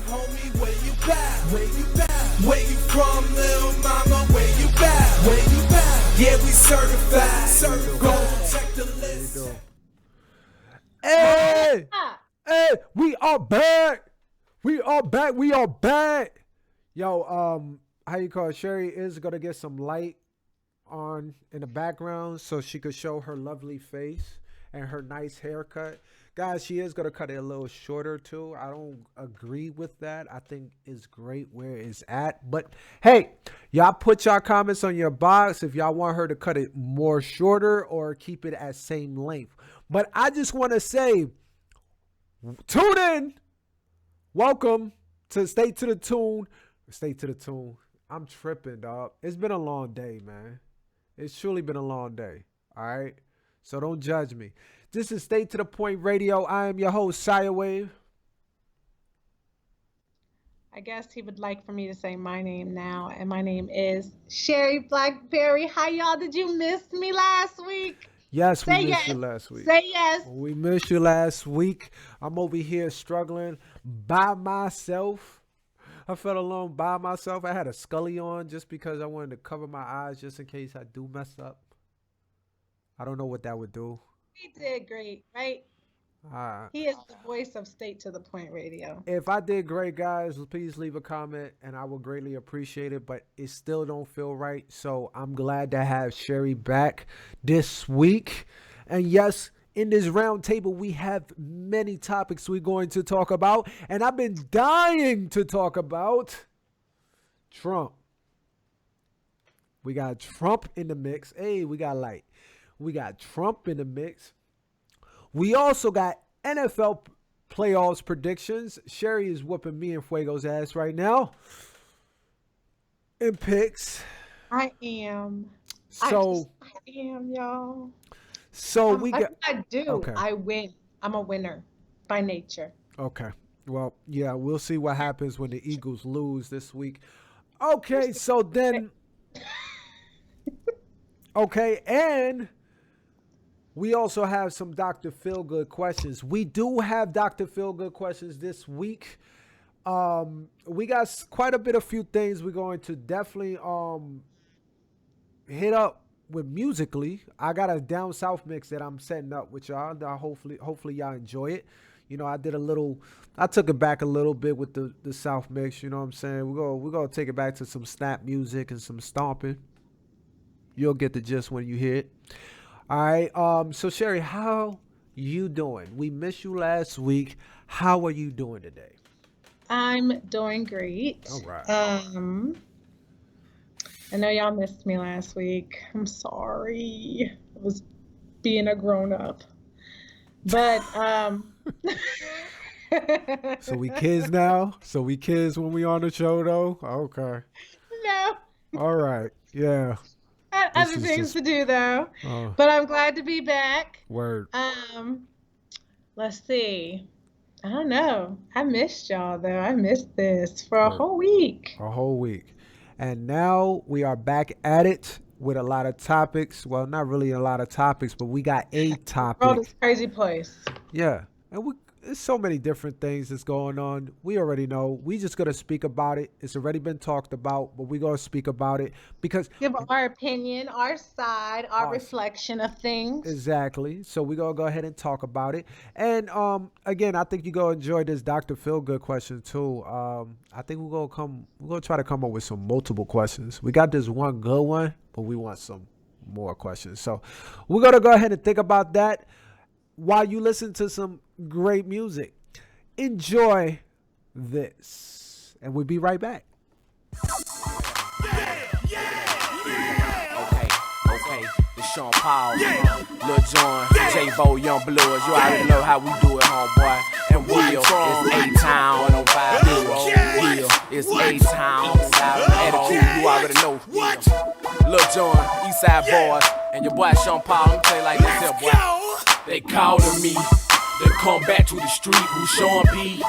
homie, where you back? Where you back? Where you from, little mama? Where you back? Where you back? Yeah, we certified. Go check the list. Hey! Hey, we are back. We are back. We are back. Yo, how you call it? Sherri is gonna get some light on in the background so she could show her lovely face and her nice haircut. Guys, she is gonna cut it a little shorter too. I don't agree with that. I think it's great where it's at. But hey, y'all put y'all comments on your box if y'all want her to cut it more shorter or keep it at same length. But I just want to say, tune in. Welcome to Stay to the Tune. Stay to the Tune. I'm tripping, dog. It's been a long day, man. It's truly been a long day. All right? So don't judge me. This is Stay to the Point Radio. I am your host, Siah Wave. I guess he would like for me to say my name now, and my name is Sherri Blackberry. Hi, y'all. Did you miss me last week? Yes, we missed you last week. Say yes. We missed you last week. I'm over here struggling by myself. I felt alone by myself. I had a Scully on just because I wanted to cover my eyes just in case I do mess up. I don't know what that would do. He did great, right? He is the voice of State to the Point Radio. If I did great, guys, please leave a comment and I will greatly appreciate it, but it still don't feel right. So I'm glad to have Sherri back this week. And yes, in this round table, we have many topics we're going to talk about. And I've been dying to talk about Trump. We got Trump in the mix. Hey, we got light. We got Trump in the mix. We also got NFL playoffs predictions. Sherri is whooping me and Fuego's ass right now in picks. I am. So I am, y'all. So we got. I do. Okay. I win. I'm a winner by nature. Okay. Well, yeah, we'll see what happens when the Eagles lose this week. Okay, so then. Okay, and we also have some Dr. Feelgood questions. We do have Dr. Feelgood questions this week. We got quite a bit of few things we're going to definitely hit up with musically. I got a down south mix that I'm setting up with y'all. Hopefully y'all enjoy it. You know, I took it back a little bit with the south mix, you know what I'm saying? We're gonna take it back to some snap music and some stomping. You'll get the gist when you hear it. All right. So Sherri, how you doing? We missed you last week. How are you doing today? I'm doing great. All right. I know y'all missed me last week. I'm sorry. I was being a grown up. But So we kids now? So we kids when we on the show though? Okay. No. All right. Yeah. Other things to do though. But I'm glad to be back. Word. Let's see. I don't know. I missed y'all though. I missed this for a whole week. A whole week. And now we are back at it with a lot of topics. Well, not really a lot of topics, but we got a topic. World is a crazy place. Yeah. And there's so many different things that's going on. We already know. We just going to speak about it. It's already been talked about, but we're going to speak about it because... Give our opinion, our side, our reflection of things. Exactly. So we're going to go ahead and talk about it. And again, I think you're going to enjoy this Dr. Feelgood question too. I think we're going to try to come up with some multiple questions. We got this one good one, but we want some more questions. So we're going to go ahead and think about that while you listen to some great music. Enjoy this, and we'll be right back. Okay, the Sean Paul, Lil Jon, J-Bo, Young Blues. You already know how we do it, homeboy. And Will, it's A-Town, Will, it's A-Town, Attitude, you already know. Lil Jon, Eastside Boys, and your boy Sean Paul. Let me tell you like this here, boy. They calling me to come back to the street who Sean B.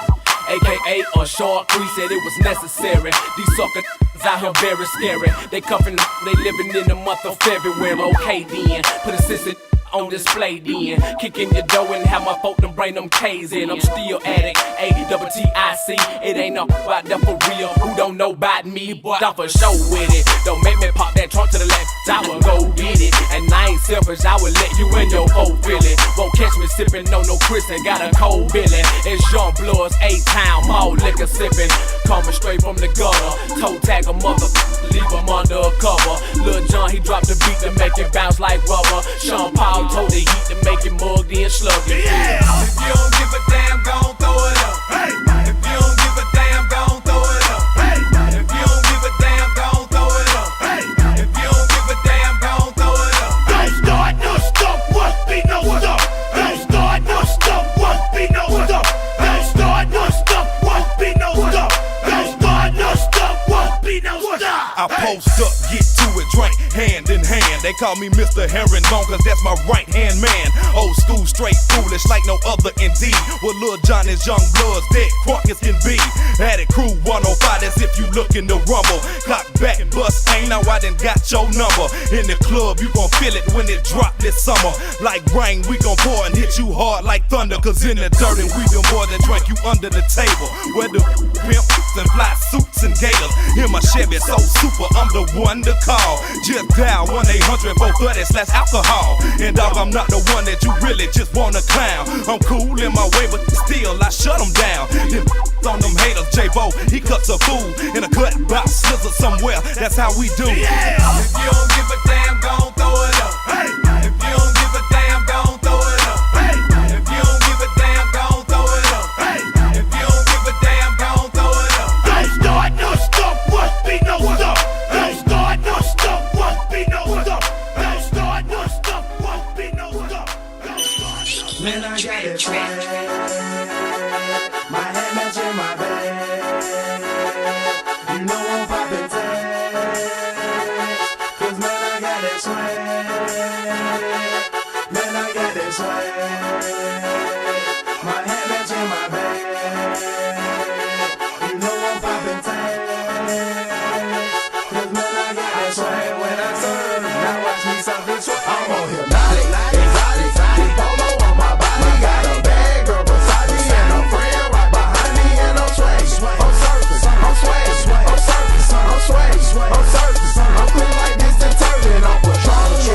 AKA a short crease said it was necessary. These sucker out here very scary. They cuffin', they living in the month of February. Okay then, put a sister on display then. Kicking your dough and have my folk them bring them K's in. I'm still addict, A-double-T-I-C. It ain't no about that for real. Who don't know about me, but I'm for sure with it. Don't make me pop that trunk to the left, I will go get it. And I ain't selfish, I will let you in your whole feeling. Won't catch me sipping on no Chris and got a cold billing. It's Young Bloods, A-Town, mall liquor sipping. Coming straight from the gutter. Toe tag a mother, leave him under a cover. Lil Jon, he dropped the beat to make it bounce like rubber. Sean Paul told the heat to make it mugged in slugging. Yeah. If you don't give a damn, gon' throw it up. Hey. If you don't give a damn, gon' throw it up. Hey. If you don't give a damn, gon' throw it up. Hey. If you don't give a damn, gon' throw it up. Don't start no stuff, must be no stuff. Don't start no stuff, must be no stuff. Don't start no stuff, must be no stuff. Don't start no stuff, must be no stuff. I post up, get to it, drink hand in hand. They call me Mr. Herringbone, cause that's my right hand man. Old school, straight foolish, like no other indeed. Well, Lil Jon is Young Bloods, dead crunk as can be. Attic Crew 105, as if you looking to rumble. Clock back, bust ain't now I done got your number. In the club, you gon' feel it when it drop this summer. Like rain, we gon' pour and hit you hard like thunder. Cause in the dirt, and we do more than drink you under the table. Where the pimps and fly suits and gators. In my Chevy, so super, I'm the one to call. Just dial 1-800-430-alcohol. And dog, I'm not the one that you really just wanna clown. I'm cool in my way, but still I shut them down. Then on them haters, J-Bo, he cuts a fool in a cut box, scissors somewhere. That's how we do. Yeah. If you don't give a damn, gon' throw it up. Hey. If you don't give a damn, gon' throw it up. Hey. If you don't give a damn, gon' throw it up. Hey. If you don't give a damn, gon' throw it up. Don't start no stuff, must be no stuff. Don't start no stuff, must be no stuff. Don't start no stuff, must be no stuff. Man, I got it right. My head matching my bag. You know I'm poppin' tags. Cause man, I got that swag. Man, I got that swag. My head matching my bag. You know I'm poppin' tags. Cause man, I got that swag. When I serve, now watch me something swag. I'm on hypnotic, exotic, polo on my body. Got a bag of Versace and a friend right behind me, and I'm swag. I'm surfing, I'm swag, I'm surfing, I'm swag, I'm surfing. I'm clean like this detergent, I'm Patron.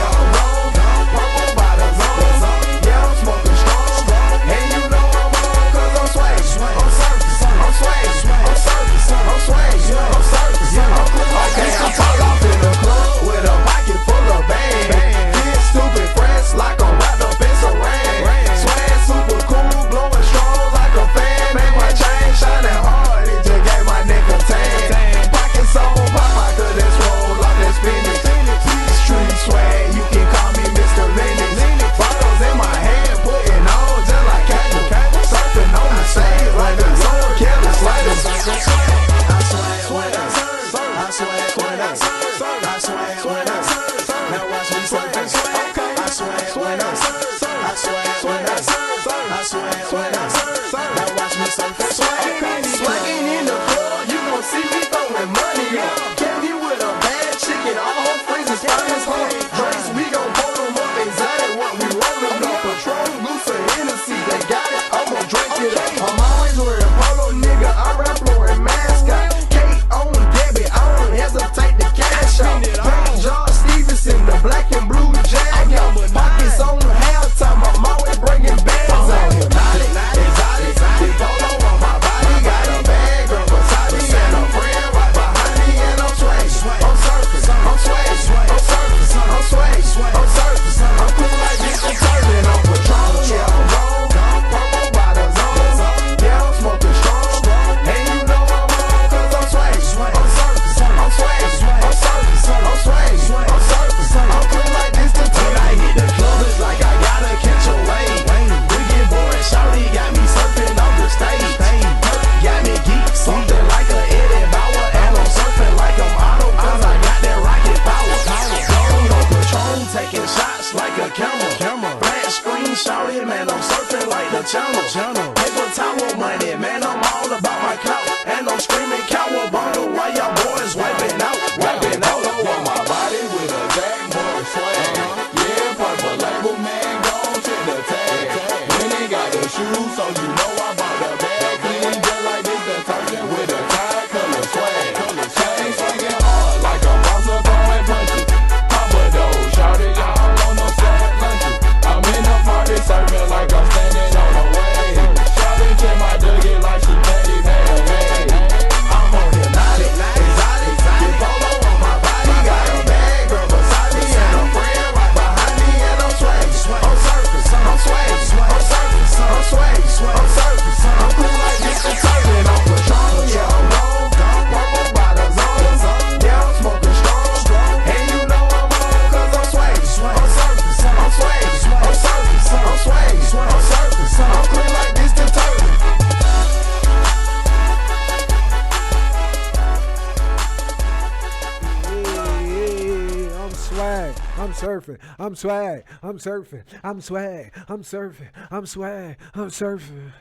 surfing, I'm swag, I'm surfing, I'm swag, I'm surfing, I'm swag, I'm surfing.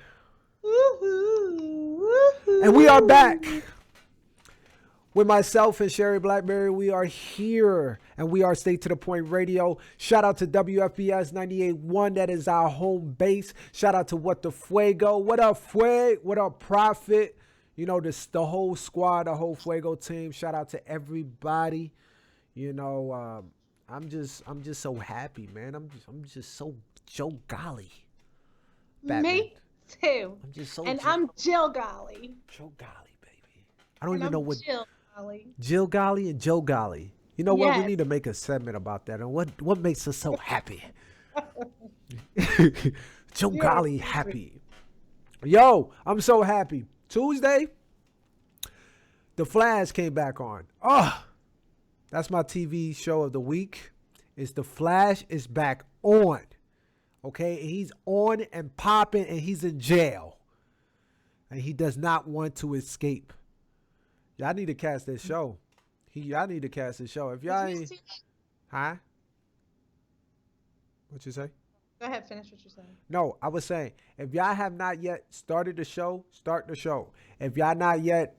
Woohoo, woohoo. And we are back with myself and Sherri Blackberry. We are here and we are Stay to the Point Radio. Shout out to WFBS 98.1. That is our home base. Shout out to What the Fuego. What up, Fuego? What up, Prophet? You know, the whole squad, the whole Fuego team. Shout out to everybody. You know, I'm just so happy, man. I'm just so golly. Batman. Me too. I'm just so And I'm Jill Golly. Joe Golly, baby. I don't And even I'm know what Jill Golly. Jill Golly and Joe Golly. You know what? We Yes. need to make a segment about that. And what makes us so happy? Joe Golly happy. Yo, I'm so happy. Tuesday, The Flash came back on. Oh, that's my TV show of the week. It's The Flash is back on. Okay, and he's on and popping, and he's in jail, and he does not want to escape. Y'all need to cast this show. Y'all need to cast this show. If y'all ain't, huh? What you say? Go ahead, finish what you're saying. No, I was saying, if y'all have not yet started the show, start the show. If y'all not yet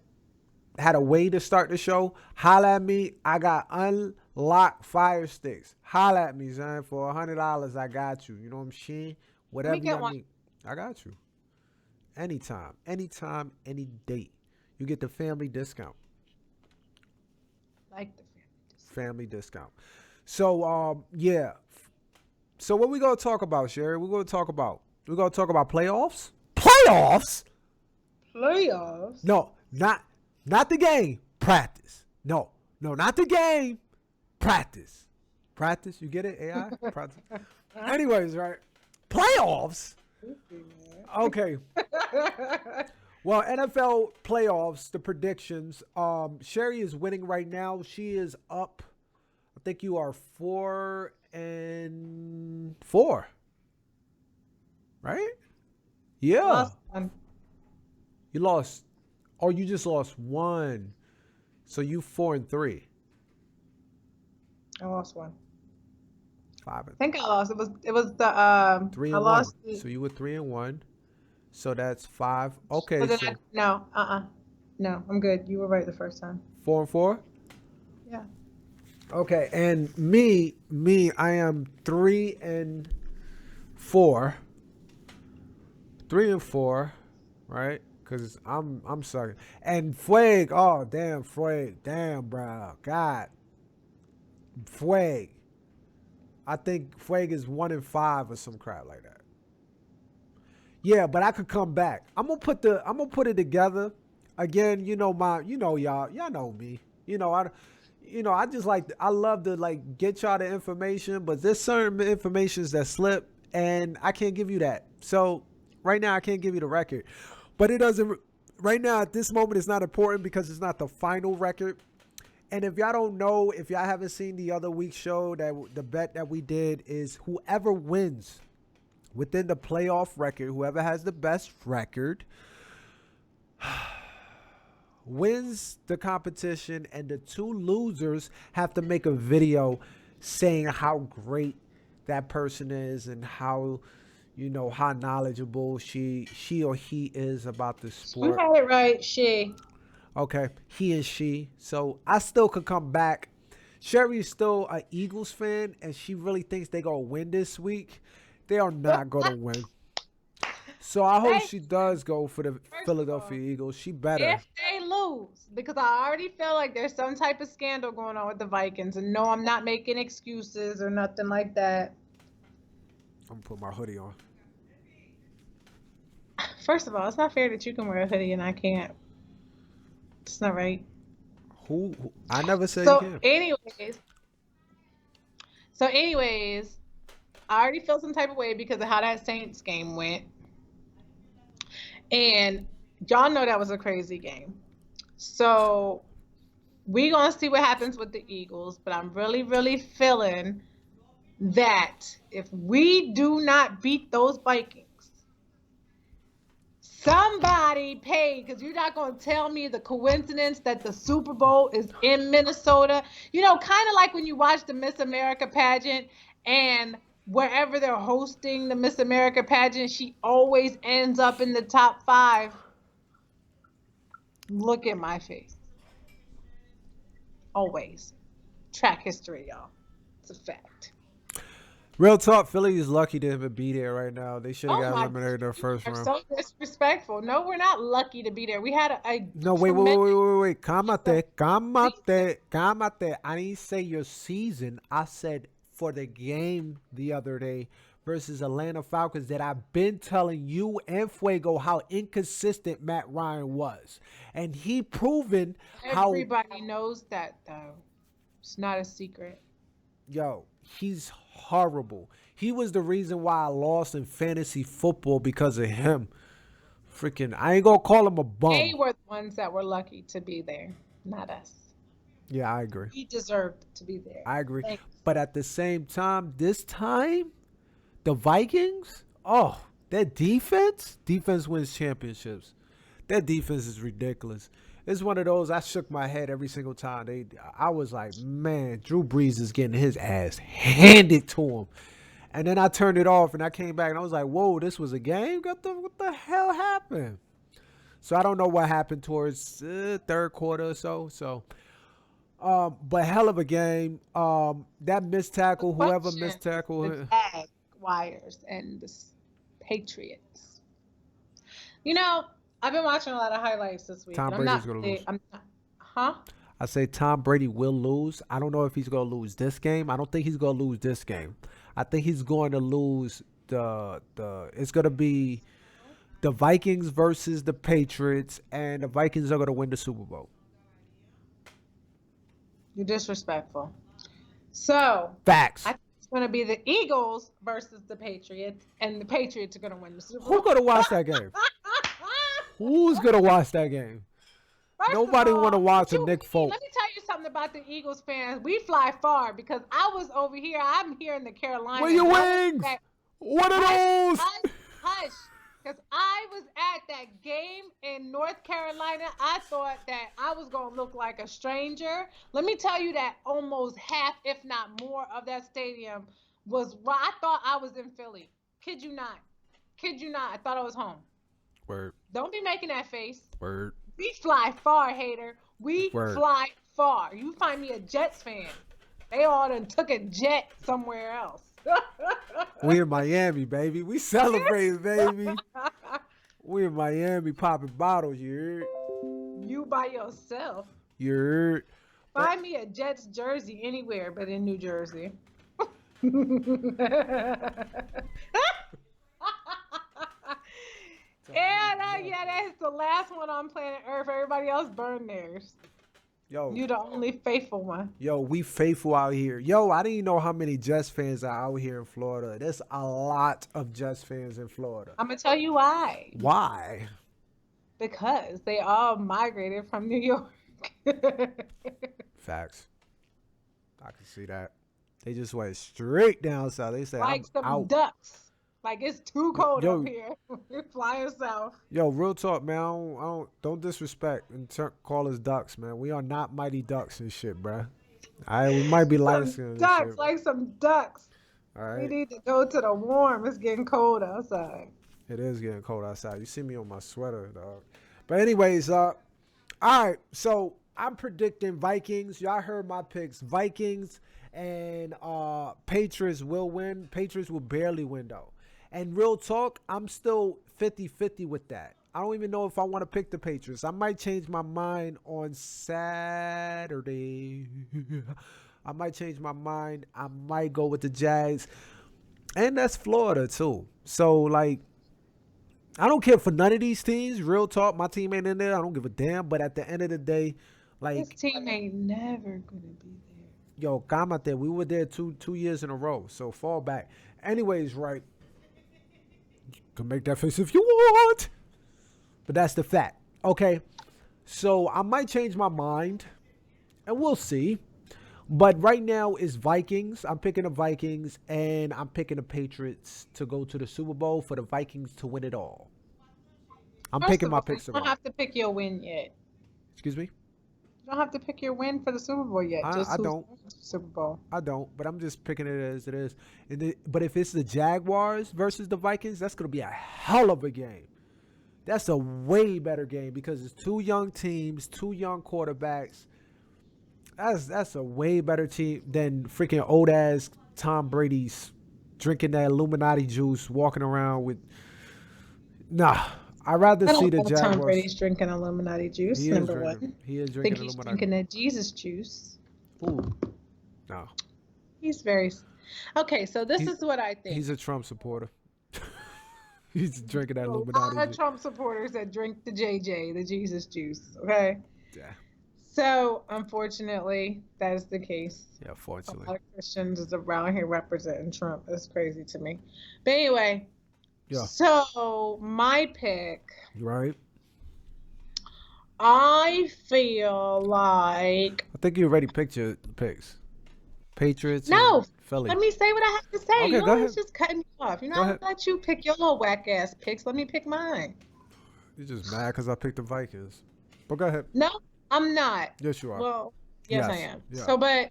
had a way to start the show, holla at me. I got unlocked fire sticks. Holla at me, son. For $100, I got you. You know what I'm saying? Whatever get you one. need, I got you. Anytime, any date. You get the family discount. Like the Family discount. So, yeah. So what we gonna talk about, Sherri? We're gonna talk about playoffs. Playoffs? playoffs. No, not the game. Practice. No, not the game. Practice. Practice. You get it? AI? Practice. Anyways, right? Playoffs. Okay. Well, NFL playoffs, the predictions. Sherri is winning right now. She is up. I think you are 4-4. Right? Yeah. Last one. You lost. Oh, you just lost one. So you 4-3. I lost one. 5 I think I lost. It was the 3 I and lost 1. the- So you were 3-1. So that's 5. Okay, but then so no, no, I'm good. You were right the first time. 4-4. Yeah. Okay, and me, I am 3-4. 3-4, right? Cause I'm sorry. And Fueg, oh damn, Fueg, damn, bro, God, Fueg. I think Fueg is 1-5 or some crap like that. Yeah, but I could come back. I'm gonna put it together again. You know y'all know me. I just I love to get y'all the information, but there's certain informations that slip, and I can't give you that. So right now I can't give you the record, but it doesn't. Right now at this moment it's not important because it's not the final record. And if y'all don't know, if y'all haven't seen the other week's show, that the bet that we did is whoever wins within the playoff record, whoever has the best record, wins the competition, and the two losers have to make a video saying how great that person is and how knowledgeable she or he is about the You sport. had it right, she. Okay, he and she. So I still could come back. Sherri is still an Eagles fan, and she really thinks they're going to win this week. They are not going to win. So I hope she does go for the Philadelphia Eagles. She better. If they lose, because I already feel like there's some type of scandal going on with the Vikings, and no, I'm not making excuses or nothing like that. I'm going to put my hoodie on. First of all, it's not fair that you can wear a hoodie and I can't. It's not right. Who? I never said So, you can. anyways, I already feel some type of way because of how that Saints game went. And y'all know that was a crazy game. So we're going to see what happens with the Eagles. But I'm really, really feeling that if we do not beat those Vikings, Somebody paid, because you're not going to tell me the coincidence that the Super Bowl is in Minnesota. You know, kind of like when you watch the Miss America pageant, and wherever they're hosting the Miss America pageant, she always ends up in the top 5. Look at my face. Always. Track history, y'all. It's a fact. Real talk, Philly is lucky to even be there right now. They should have Oh got my eliminated in the first You're round. so disrespectful. No, we're not lucky to be there. We had a No, wait. tremendous Calmate. I didn't say your season. I said for the game the other day versus Atlanta Falcons that I've been telling you and Fuego how inconsistent Matt Ryan was. And he proven how... Everybody knows that, though. It's not a secret. Yo, he's horrible. He was the reason why I lost in fantasy football because of him. Freaking, I ain't gonna call him a bum. They were the ones that were lucky to be there, not us. Yeah, I agree. He deserved to be there. I agree. Thanks. But at the same time, this time, the Vikings, their defense wins championships. Their defense is ridiculous. It's one of those, I shook my head every single time. I was like, man, Drew Brees is getting his ass handed to him. And then I turned it off and I came back and I was like, whoa, this was a game? What the hell happened? So I don't know what happened towards third quarter or so. But hell of a game. That missed tackle, whoever missed tackle. The Jaguars and the Patriots. You know, I've been watching a lot of highlights this week. Tom and Brady's going to lose. I say Tom Brady will lose. I don't know if he's going to lose this game. I don't think he's going to lose this game. I think he's going to lose it's going to be the Vikings versus the Patriots, and the Vikings are going to win the Super Bowl. You're disrespectful. So, Facts. I think it's going to be the Eagles versus the Patriots, and the Patriots are going to win the Super Bowl. Who's going to watch that game? Who's going to watch that game? Nobody want to watch a Nick Folk. Let me tell you something about the Eagles fans. We fly far because I was over here. I'm here in the Carolinas. Where your wings? What are those? Hush. Because I was at that game in North Carolina. I thought that I was going to look like a stranger. Let me tell you that almost half, if not more, of that stadium was, I thought I was in Philly. Kid you not. I thought I was home. Word. Don't be making that face. Word. We fly far, hater. We Word. fly far. You find me a Jets fan. They all done took a jet somewhere else. We in Miami, baby. We celebrating, baby. We in Miami popping bottles, you heard? You by yourself. You heard? Find me a Jets jersey anywhere but in New Jersey. Yeah, that's the last one on planet Earth. Everybody else burned theirs. Yo, You the only faithful one. Yo, we faithful out here. Yo, I didn't even know how many Jets fans are out here in Florida. There's a lot of Jets fans in Florida. I'm gonna tell you why. Why? Because they all migrated from New York. Facts. I can see that. They just went straight down south. They said, Like some I'm out. ducks. Like it's too cold Yo. up here. We're flying south. Yo, real talk, man. Don't disrespect and call us ducks, man. We are not mighty ducks and shit, bruh. We might be light skinned. Ducks, like some ducks. All We right. need to go to the warm. It's getting cold outside. It is getting cold outside. You see me on my sweater, dog. But anyways, all right. So I'm predicting Vikings. Y'all heard my picks. Vikings and Patriots will win. Patriots will barely win though. And real talk, I'm still 50-50 with that. I don't even know if I want to pick the Patriots. I might change my mind on Saturday. I might change my mind. I might go with the Jags. And that's Florida too. So like, I don't care for none of these teams. Real talk, my team ain't in there. I don't give a damn. But at the end of the day, like, This team ain't never gonna be there. yo, come out there. We were there two years in a row. So fall back. Anyways, right. You can make that face if you want. But that's the fact. Okay. So I might change my mind. And we'll see. But right now it's Vikings. I'm picking the Vikings. And I'm picking the Patriots to go to the Super Bowl for the Vikings to win it all. I'm First picking of my all, picks you don't around. have to pick your win yet. Excuse me? You don't have to pick your win for the Super Bowl yet. Just I who's don't. going to the Super Bowl. I don't, but I'm just picking it as it is. But if it's the Jaguars versus the Vikings, that's going to be a hell of a game. That's a way better game because it's two young teams, two young quarterbacks. That's a way better team than freaking old ass Tom Brady's drinking that Illuminati juice, walking around with. Nah, I'd rather I see don't the know Tom Jaguars. Brady's drinking Illuminati juice, He is number drinking. one. He is I drinking think he's Illuminati. drinking that Jesus juice. Ooh, no. He's very... Okay, so this He- is what I think. He's a Trump supporter. He's drinking that A lot Illuminati of juice. Trump supporters that drink the JJ, the Jesus juice, okay? Yeah, So, unfortunately, that is the case. yeah. A Fortunately, lot of Christians is around here representing Trump. That's crazy to me. But anyway, yeah. so my pick, Right. I feel like... I think you already picked your picks. Patriots. No, and Philly. let me say what I have to say. Okay, You go always ahead. just cutting me off. You know, Go I ahead. let you pick your little whack ass picks. Let me pick mine. You're just mad because I picked the Vikings. But go ahead. No, I'm not. Yes, you are. Well, yes, I Yes, am. yeah. So, but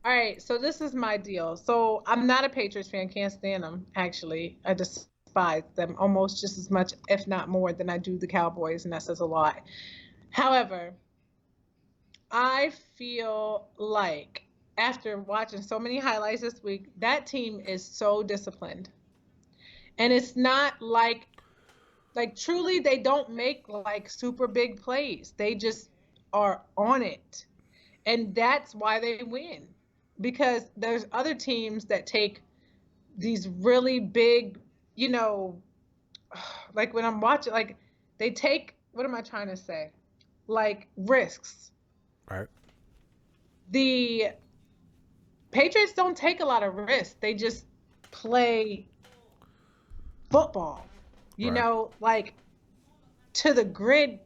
all right. So this is my deal. So I'm not a Patriots fan. Can't stand them. Actually, I despise them almost just as much, if not more, than I do the Cowboys, and that says a lot. However, I feel like after watching so many highlights this week, that team is so disciplined, and it's not like truly they don't make like super big plays. They just are on it. And that's why they win. Because there's other teams that take these really big, you know, like when I'm watching, like they take, what am I trying to say? Like risks. Right. The Patriots don't take a lot of risks. They just play football. You Right. know, like to the grid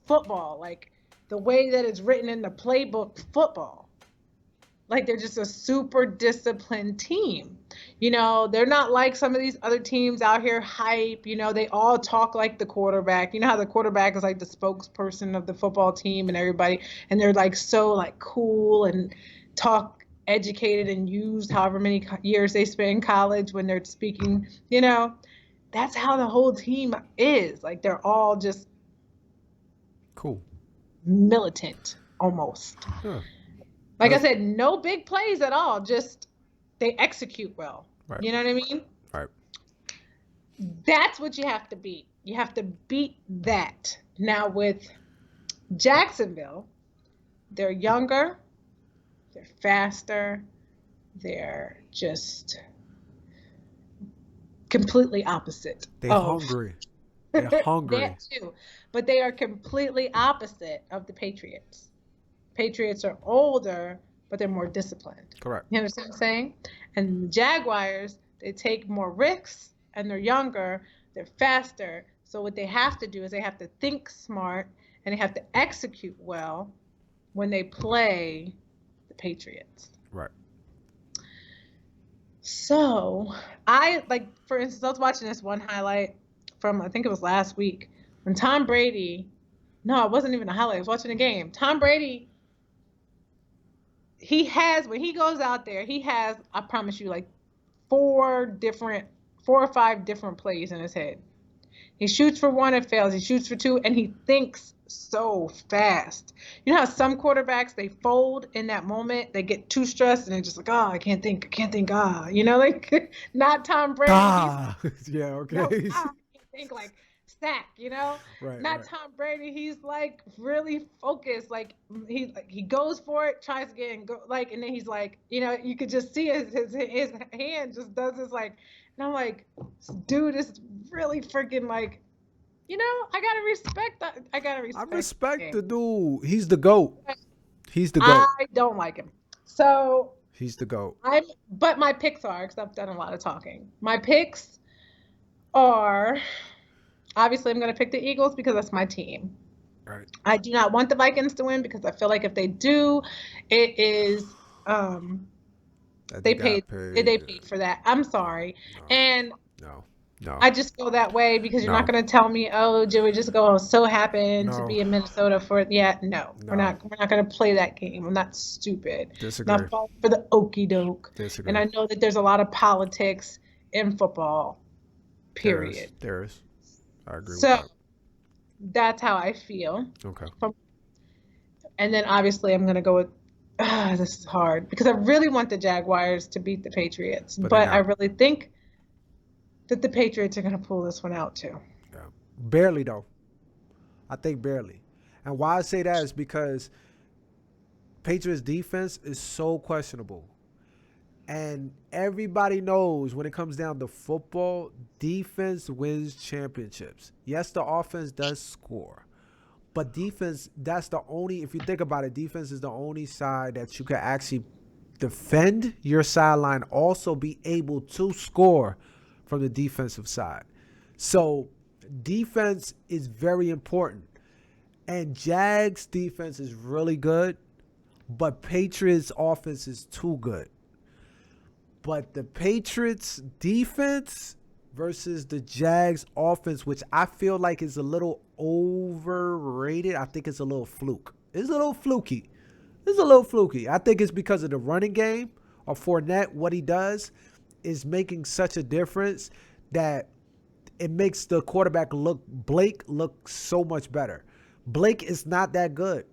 football, like the way that it's written in the playbook football. Like they're just a super disciplined team. You know, they're not like some of these other teams out here hype. You know, they all talk like the quarterback. You know how the quarterback is like the spokesperson of the football team and everybody, and they're like so like cool and talk educated and use however many years they spent in college when they're speaking, you know. That's how the whole team is. Like they're all just Cool. militant almost. Yeah. Like I said, no big plays at all. Just they execute well. Right. You know what I mean? Right. That's what you have to beat. You have to beat that. Now with Jacksonville, they're younger, they're faster, they're just completely opposite. They're of- hungry. They're hungry. That too. But they are completely opposite of the Patriots. Patriots are older, but they're more disciplined. Correct. You understand what I'm saying? And the Jaguars, they take more risks and they're younger, they're faster. So what they have to do is they have to think smart and they have to execute well when they play the Patriots. Right. So for instance, I was watching this one highlight from, I think it was last week, when Tom Brady, no, it wasn't even a highlight, I was watching a game. Tom Brady, when he goes out there, he has, I promise you, like 4 or 5 different plays in his head. He shoots for 1, it fails. He shoots for 2, and he thinks so fast. You know how some quarterbacks, they fold in that moment, they get too stressed, and they're just like, oh, I can't think, you know, like, not Tom Brady. Ah. Yeah. Okay. No, I can't think like sack, you know? Right. Not right. Tom Brady. He's like really focused. Like he goes for it, tries again, go like, and then he's like, you know, you could just see his hand just does this like, and I'm like, dude is really freaking like, you know, I gotta respect that. I respect him. the dude. He's the GOAT. He's the GOAT. I don't like him. So He's the GOAT. but my picks are, because I've done a lot of talking. My picks are, obviously I'm going to pick the Eagles because that's my team. Right. I do not want the Vikings to win because I feel like if they do, it is they paid for that. I'm sorry. No. And No. No. I just feel that way because you're No. not going to tell me, oh, Joey just go so happened to No. be in Minnesota for no. We're No. not going to play that game. I'm not stupid. Disagree. Not falling for the okey doke. Disagree. And I know that there's a lot of politics in football. Period. There is. I agree So with that. that's how I feel. Okay. And then obviously I'm going to go with this is hard because I really want the Jaguars to beat the Patriots, But but they're not. I really think that the Patriots are going to pull this one out too. Yeah. Barely though. I think barely. And why I say that is because Patriots defense is so questionable. And everybody knows when it comes down to football, defense wins championships. Yes, the offense does score. But defense, that's the only, if you think about it, defense is the only side that you can actually defend your sideline, also be able to score from the defensive side. So defense is very important. And Jags defense is really good, but Patriots offense is too good. But the Patriots defense versus the Jags offense, which I feel like is a little overrated. I think it's a little fluke. It's a little fluky. I think it's because of the running game of Fournette. What he does is making such a difference that it makes the quarterback Blake look so much better. Blake is not that good.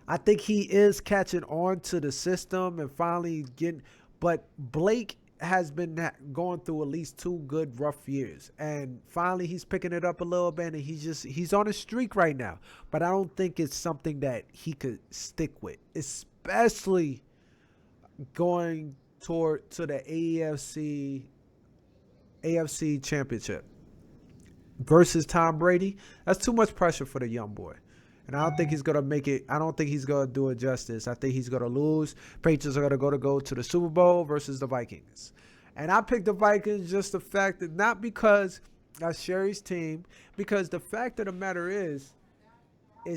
I think he is catching on to the system and finally getting, but Blake has been going through at least 2 good rough years, and finally he's picking it up a little bit, and he's on a streak right now. But I don't think it's something that he could stick with, especially going to the AFC Championship versus Tom Brady. That's too much pressure for the young boy. And I don't think he's going to make it. I don't think he's going to do it justice. I think he's going to lose. Patriots are going to go to the Super Bowl versus the Vikings. And I picked the Vikings just the fact that, not because that's Sherri's team, because the fact of the matter is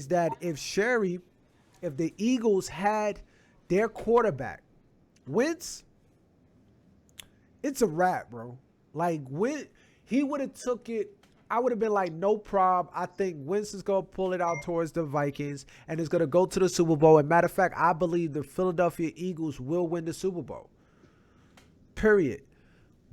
that if the Eagles had their quarterback, Wentz, it's a wrap, bro. Like, he would have took it. I would have been like, no problem. I think Wentz is going to pull it out towards the Vikings and is going to go to the Super Bowl. And matter of fact, I believe the Philadelphia Eagles will win the Super Bowl. Period.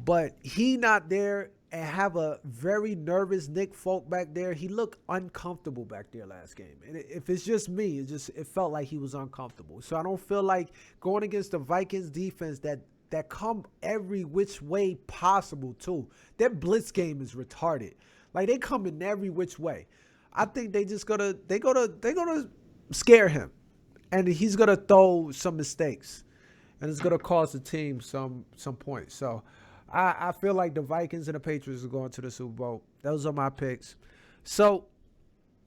But he not there and have a very nervous Nick Folk back there. He looked uncomfortable back there last game. And if it's just me, it felt like he was uncomfortable. So I don't feel like going against the Vikings defense that come every which way possible too. Their blitz game is retarded. Like, they come in every which way. I think they're gonna scare him, and he's gonna throw some mistakes, and it's gonna cost the team some points. So I feel like the Vikings and the Patriots are going to the Super Bowl. Those are my picks. So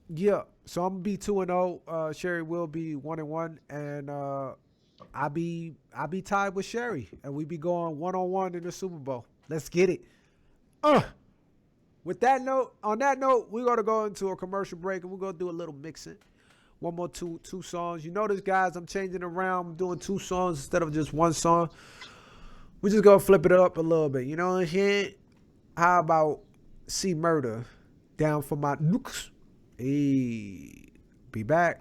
yeah, so I'm gonna be 2-0. Sherri will be 1-1, and I be tied with Sherri, and we be going 1-on-1 in the Super Bowl. Let's get it. On that note, we're gonna go into a commercial break, and we're gonna do a little mixing. One more two songs. You notice, guys, I'm changing around. I'm doing 2 songs instead of just 1 song. We just gonna flip it up a little bit. You know what I'm saying? How about C Murder, Down for My Nukes? Hey, be back.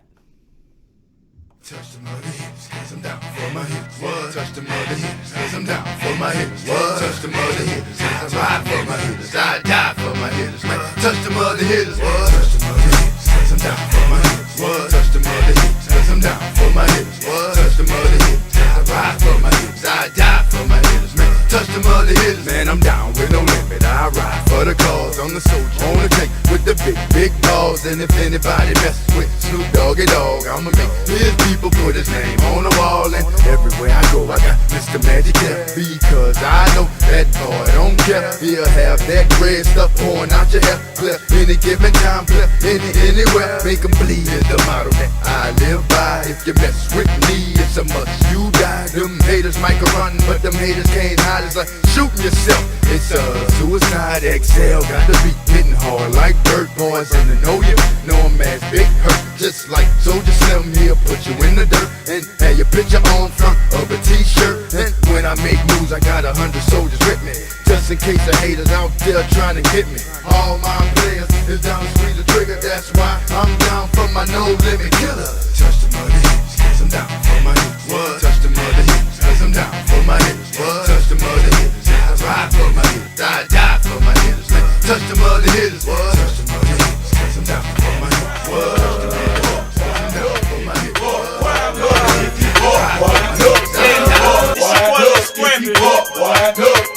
Touch the mother hips, cause I'm down for my hips. What? Touch the mother hips, cause I'm down for my hips. What? Touch the mother hips, cause I ride for my hips. I die for my hips, man. Touch the mother hips. What? Touch the mother hips, cause I'm down for my hips. What? Touch the mother hips, cause I'm down for my hips. What? Touch the mother hips, cause I ride for my hips. I die for my hips, man. Touch the mother hips, man. I'm down with no limit. I ride for the cause. I'm the soldier on the tank with the big balls. And if anybody messes with Snoop Doggy Dogg, I'ma make his people put his name on the wall. And everywhere I go, I got Mr. Magic there, because I know that boy don't care. He'll have that red stuff pouring out your hair, clear any given time, clear anywhere. Make them bleed is the motto that I live by. If you mess with me, it's a must, you die. Them haters might run, but them haters can't hide. It's like shooting yourself. It's a suicide XL. Got the beat hitting hard like dirt boys. And to know you, know I'm as big hurt. Just like Soldier Slim, he'll put you in the dirt and have your picture on front of a t-shirt. And when I make moves, I got 100 soldiers with me, just in case of haters out there trying to get me. All my players is down to squeeze the trigger. That's why I'm down for my no limit killer. Touch the mother hips, cause I'm down for my hips. What? Touch the mother hips, cause I'm down for my hips. What? Touch the mother hips, I ride for my hips. I die for my hips. Touch the mother hips. What? Touch the mother hips, cause I'm down for my hips. What? Touch the mother hips, cause I'm down for my hips.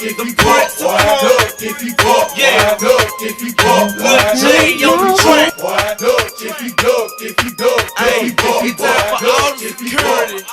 If you walk, if you walk, yeah, if you walk, look, J on the track. If you duck, if you duck, hey, it's time for all the security.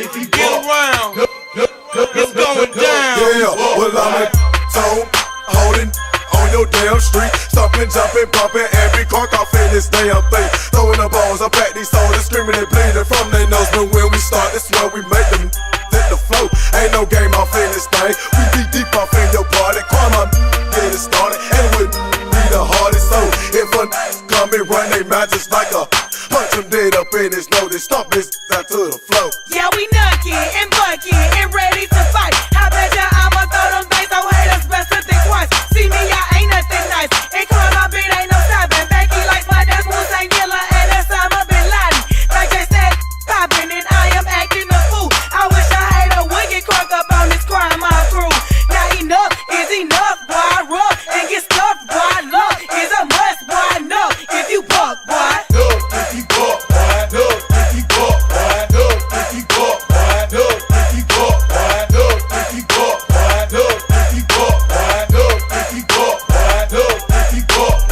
If you get around, it's going down. Yeah, well I'm at tone, holding on your damn street, stomping, jumping, bumping every car off in this damn thing. Throwing the balls up at these soldiers, screaming and bleeding from their nose. But when we start, that's where we make them hit the flow. Ain't no game off in this thing. We be deep off in your party. Crime up, get it started, and it would be the hardest. So if a come and run they mouth just like a punch them dead up in his nose, they stomp this out to the flow. Yeah, we nucky and bucky and ready to fight. How bet ya I'ma throw them things so haters best to think twice. See me, I ain't nothing nice. And climb my beat ain't no stopping. Becky like my dad's Hussein Gilla and that's Osama bin Laden. Like they said, popping and I am acting a fool. I wish a hater would get crunk up on this crime my crew. Now enough is enough, boy. Rub and get stuffed, boy. Love is a must, boy. No, if you buck, boy. Look, if you walk, look, if you walk, look, if you walk, look, if you walk, look, if you walk, look, if you walk, look, if you walk, look, if you walk,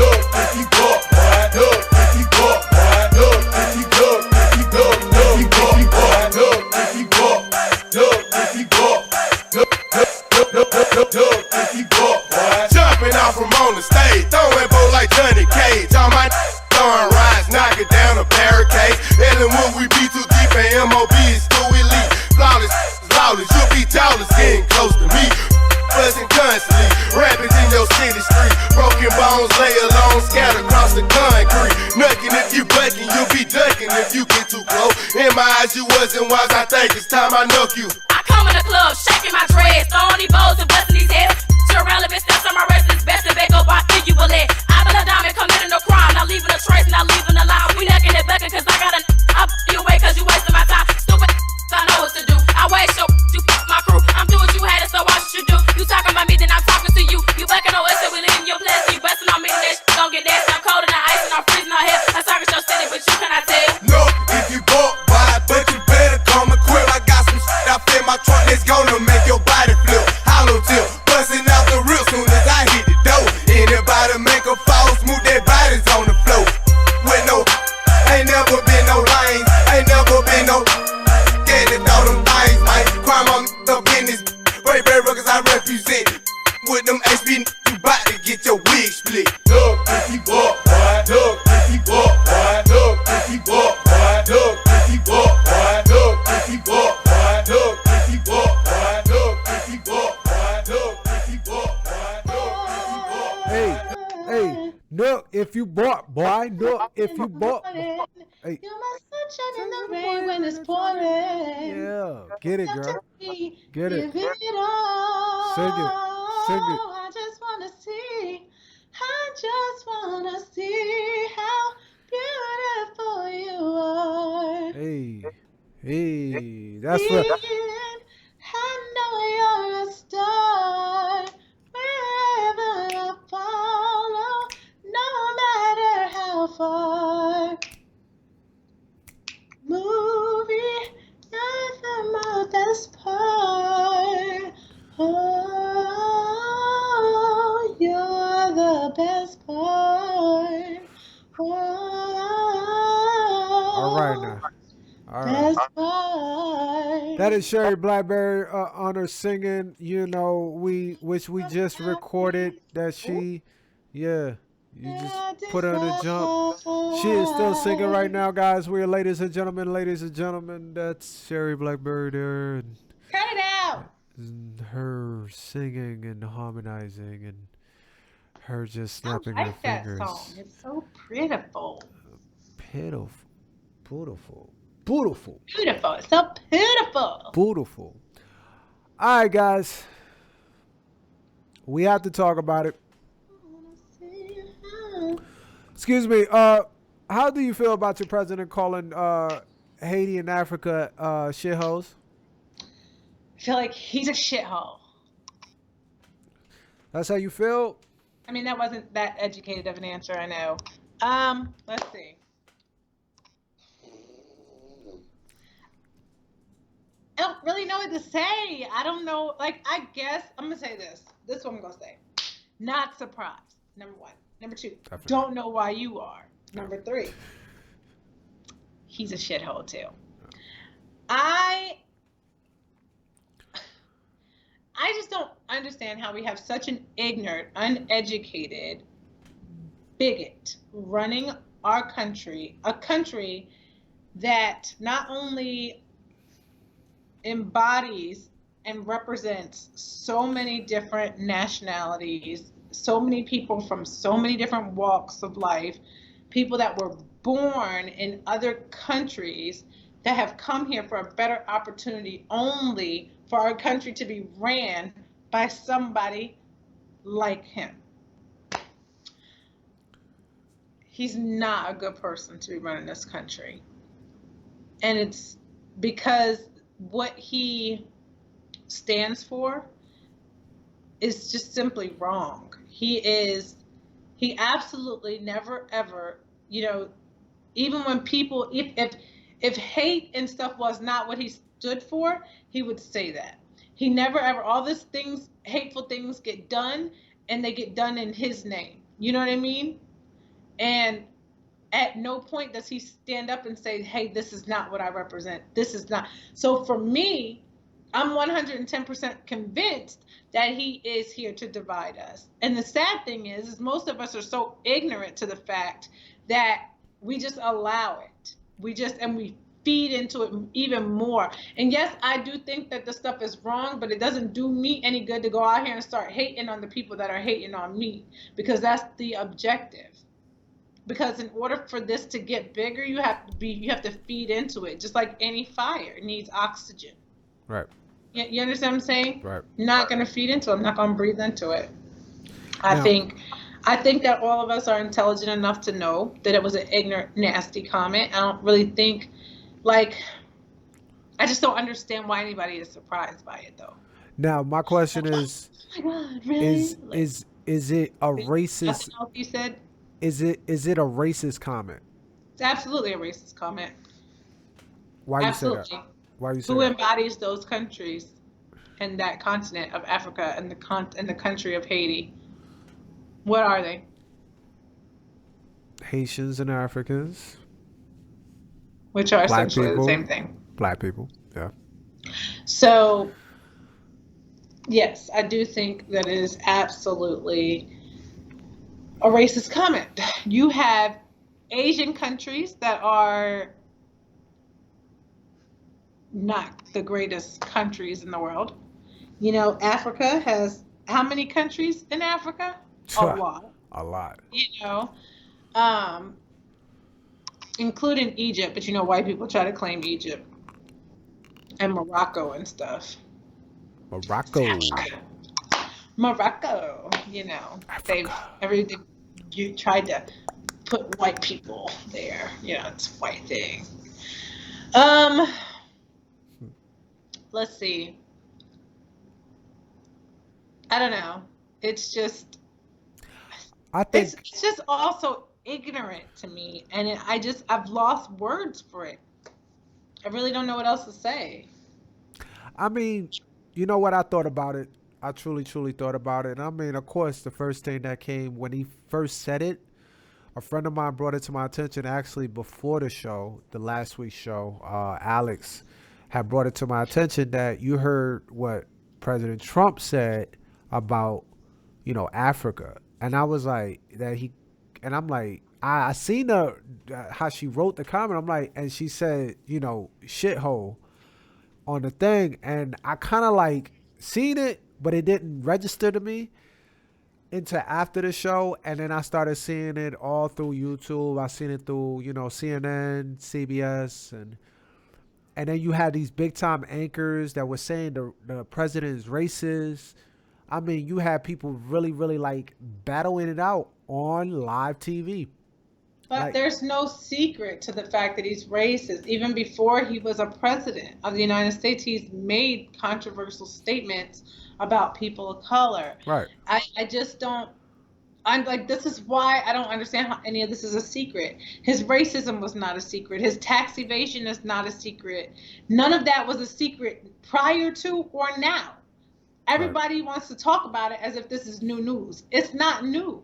look, if you walk, look, if you walk, look, if you duck, if you duck, if you walk, look, if you walk, look, if you walk, look, if you walk, Jumping off from on the stage, throwing bow like Johnny Cage. All my throwing rides, knocking down a barricade. Ellen when we be too deep and MOB is too elite. Flawless, lawless, you'll be tallest, getting close to me. Buzzing constantly, rapping in your city street. Broken bones lay alone, scattered across the concrete. Nucking if you bucking, you'll be ducking if you get too close. In my eyes, you wasn't wise, I think it's time I nuck you. I come in the club, shaking my dreads, throwing these bows and busting these heads. Irrelevant steps on my wrist, it's best to back up, I think you will let. I been a diamond, committing no crime, not leaving a trace, not leaving a lie. We necking and bucking, cause I got I'll you away, cause you wasting my time. Stupid, I know what to do. I waste your, you my crew. I'm doing what you had, so why should you do? You talking about me, then I'm talking to you. You bucking on us, so we leaving your place. You busting on me, then that shit gon' get nasty. I'm cold and ice and I'm freezing on here. I target your city, but you cannot tell. No, if you walk by, but you better come and quick. I got some shit I in my trunk that's gonna make your body flip. Hollow tip, busting out the real soon as I hit the door. Anybody make a false move, their bodies on the floor. With no, ain't never been no lanes, ain't never been no scared to throw them things, man. Crime on up in this brave ruggers I represent. With them HB, you bout to get your wig split. look, if you walk, look, if you walk, look, if you walk, look, if you walk, look, if you walk, look, if you walk, look, if you walk, look, if you walk, look, Hey, look, if you bought, boy, look, if you bought. Hey, You're my sunshine in the rain when it's pouring. yeah, get it, girl. Get it. Give it all. Sing it. Sing it. I just wanna see. I just wanna see how beautiful you are. Hey, that's what. I know you're a star. Wherever I follow, no matter how far. Movie, not the mouth that's part. Oh, you're the best part. Oh, All right now. All right. best part. That is Sherri Blackberry on her singing, which we just recorded that she, you just put her in the jump. She is still singing right now, guys. We're ladies and gentlemen, that's Sherri Blackberry there. And Cut it out. her singing and harmonizing and her just snapping I her like that fingers. song. It's so pitiful. Beautiful. Beautiful. Beautiful. It's so beautiful. Beautiful. All right, guys. We have to talk about it. Excuse me. How do you feel about your president calling Haiti and Africa shitholes? I feel like he's a shithole. That's how you feel? I mean, that wasn't that educated of an answer, I know. Let's see. I don't really know what to say. I don't know. Like, I guess I'm gonna say this. This is what I'm gonna say. Not surprised. Number one. Number two. Definitely. Don't know why you are. Number three. He's a shithole too. I just don't understand how we have such an ignorant, uneducated bigot running our country, a country that not only embodies and represents so many different nationalities, so many people from so many different walks of life, people that were born in other countries that have come here for a better opportunity only for our country to be ran by somebody like him. He's not a good person to be running this country. And it's because what he stands for is just simply wrong. He absolutely never ever, even when people, if hate and stuff was not what he stood for, he would say that. He never ever, all these things, hateful things get done, and they get done in his name. You know what I mean? And at no point does he stand up and say, hey, this is not what I represent. This is not. So for me, I'm 110% convinced that he is here to divide us. And the sad thing is most of us are so ignorant to the fact that we just allow it. We feed into it even more. And yes, I do think that this stuff is wrong, but it doesn't do me any good to go out here and start hating on the people that are hating on me, because that's the objective. Because in order for this to get bigger, you have to feed into it. Just like any fire, it needs oxygen. Right. You understand what I'm saying? Right. I'm not going to feed into it. I'm not going to breathe into it. I think that all of us are intelligent enough to know that it was an ignorant, nasty comment. I don't really think, I just don't understand why anybody is surprised by it, though. Now, my question is, oh my God, really? is it a racist? Nothing else you said? Is it a racist comment? It's absolutely a racist comment. Why you absolutely. say that? Why you say Who that? embodies those countries and that continent of Africa and the country of Haiti? What are they? Haitians and Africans. Which are Black essentially people. the same thing. Black people, yeah. So, yes, I do think that it is absolutely a racist comment. You have Asian countries that are not the greatest countries in the world. Africa has how many countries in Africa? A lot. A lot. Including Egypt, but white people try to claim Egypt and Morocco and stuff. Morocco, you tried to put white people there. It's a white thing. Let's see. I don't know. It's just, I think it's just also ignorant to me, and I've lost words for it. I really don't know what else to say. I mean, you know what I thought about it? I truly thought about it. I mean, of course, the first thing that came when he first said it, a friend of mine brought it to my attention actually before the show, the last week's show. Alex had brought it to my attention that you heard what President Trump said about, Africa. And I was like, I'm like, I seen how she wrote the comment. I'm like, and she said, shithole on the thing. And I kind of seen it, but it didn't register to me until after the show. And then I started seeing it all through YouTube. I seen it through, CNN, CBS. And then you had these big time anchors that were saying the president is racist. I mean, you had people really, really like battling it out on live TV. But Like, there's no secret to the fact that he's racist. Even before he was a president of the United States, he's made controversial statements about people of color. right, I just don't. I'm like, this is why I don't understand how any of this is a secret. His racism was not a secret. His tax evasion is not a secret. None of that was a secret prior to or now. Everybody wants to talk about it as if this is new news. It's not new.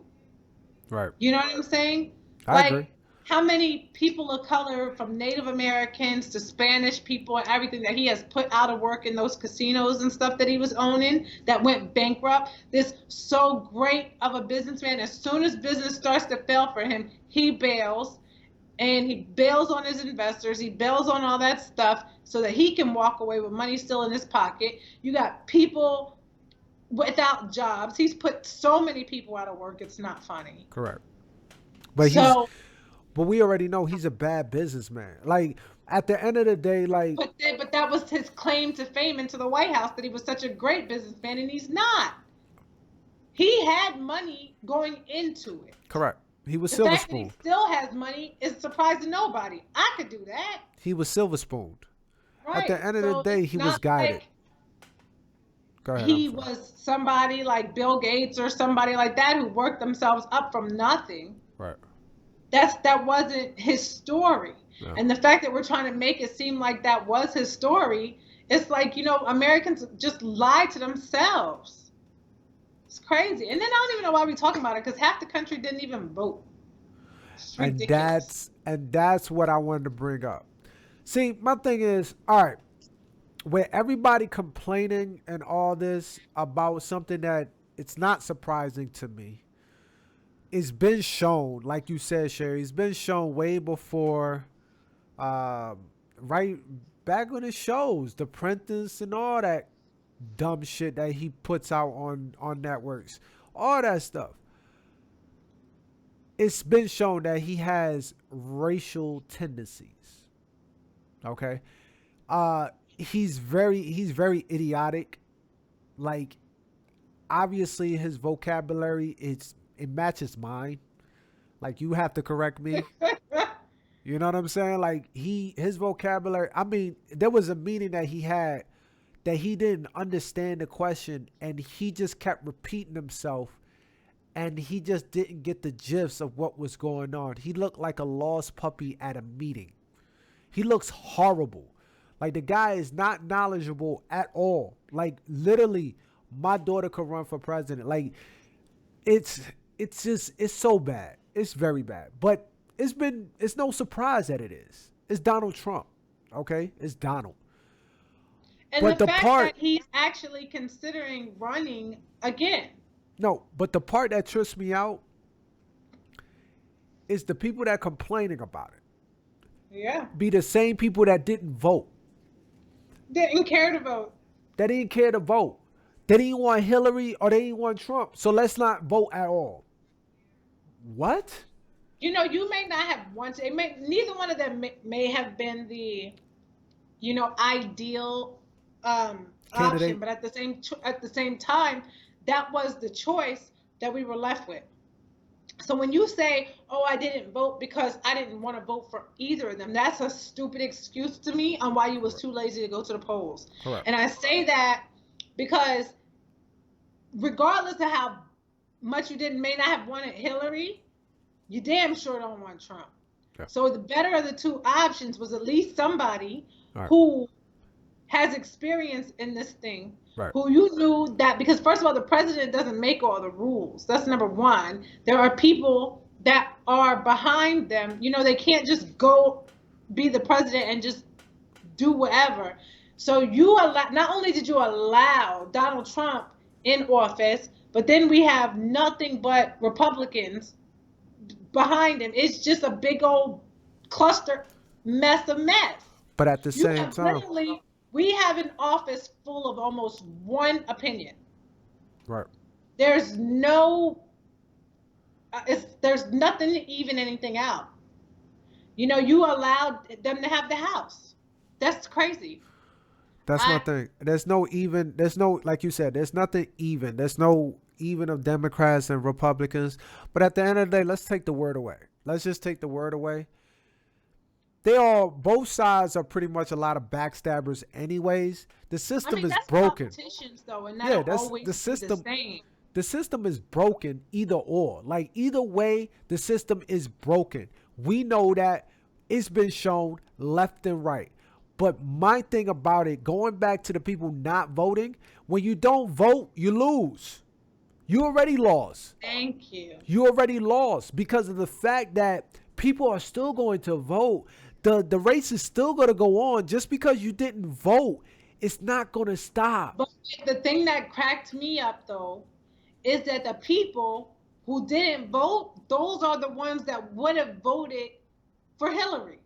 right. You know what I'm saying? I agree. How many people of color, from Native Americans to Spanish people and everything, that he has put out of work in those casinos and stuff that he was owning that went bankrupt? This so great of a businessman, as soon as business starts to fail for him, he bails, and he bails on his investors. He bails on all that stuff so that he can walk away with money still in his pocket. You got people without jobs. He's put so many people out of work. It's not funny. Correct. But So, but we already know he's a bad businessman. Like at the end of the day, like but that was his claim to fame into the White House, that he was such a great businessman, and he's not. He had money going into it. correct. He was The silver fact that he spooned. still has money is a surprise to nobody. I could do that. He was silver spooned. Right. At the end of the So day, it's he was not guided. like Go ahead. he I'm sorry. was somebody like Bill Gates or somebody like that who worked themselves up from nothing. Right. That wasn't his story. No. And the fact that we're trying to make it seem like that was his story, it's like, Americans just lie to themselves. It's crazy. And then I don't even know why we're talking about it, because half the country didn't even vote. It's And ridiculous. that's what I wanted to bring up. See, my thing is, all right, with everybody complaining and all this about something that it's not surprising to me, it's been shown, like you said, Sherri, it's been shown way before, right back on his shows, The Apprentice and all that dumb shit that he puts out on networks, all that stuff. It's been shown that he has racial tendencies. Okay, he's very idiotic. Like, obviously, his vocabulary it matches mine. Like, you have to correct me. You know what I'm saying? Like, his vocabulary. I mean, there was a meeting that he had that he didn't understand the question, and he just kept repeating himself, and he just didn't get the gist of what was going on. He looked like a lost puppy at a meeting. He looks horrible. Like, the guy is not knowledgeable at all. Like, literally, my daughter could run for president. Like, it's so bad. It's very bad. But it's no surprise that it is. It's Donald Trump. Okay? It's Donald. And But the the fact part- that he's actually considering running again. No, but the part that trips me out is the people that complaining about it Yeah. be the same people that didn't vote. Didn't care to vote. They didn't care to vote. They didn't want Hillary or they didn't want Trump. So let's not vote at all. What? You may not have wanted. Neither one of them may have been the, ideal option. Candidate. But at the same time, that was the choice that we were left with. So when you say, "Oh, I didn't vote because I didn't want to vote for either of them," that's a stupid excuse to me on why you was too lazy to go to the polls. Correct. And I say that because regardless of how much you may not have wanted Hillary, you damn sure don't want Trump. Yeah. So the better of the two options was at least somebody All right. who has experience in this thing, Right. who you knew that, because first of all, the president doesn't make all the rules. That's number one. There are people that are behind them. They can't just go be the president and just do whatever. So not only did you allow Donald Trump in office, but then we have nothing but Republicans behind him. It's just a big old cluster mess of mess. But at the same time, Literally, we have an office full of almost one opinion. right. There's there's nothing to even anything out. You allowed them to have the House. That's crazy. That's my thing. There's no even. There's no, like you said. There's nothing even. There's no even of Democrats and Republicans. But at the end of the day, let's take the word away. Let's just take the word away. Both sides are pretty much a lot of backstabbers, anyways. The system is that's broken. competitions, though, and that'll always the be system. the same. The system is broken either or. Like either way, the system is broken. We know that. It's been shown left and right. But my thing about it, going back to the people not voting, when you don't vote, you lose. You already lost. Thank you. You already lost because of the fact that people are still going to vote. The race is still going to go on. Just because you didn't vote, it's not going to stop. But the thing that cracked me up, though, is that the people who didn't vote, those are the ones that would have voted for Hillary.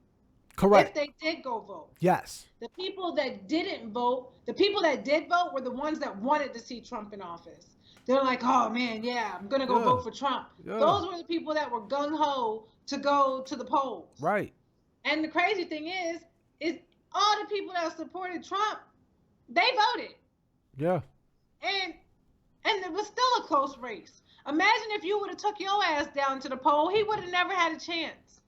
Correct. If they did go vote. Yes. The people that didn't vote, the people that did vote were the ones that wanted to see Trump in office. They're like, oh man, yeah, I'm going to go vote for Trump. Yeah. Those were the people that were gung-ho to go to the polls. Right. And the crazy thing is all the people that supported Trump, they voted. Yeah. And it was still a close race. Imagine if you would have took your ass down to the poll, he would have never had a chance.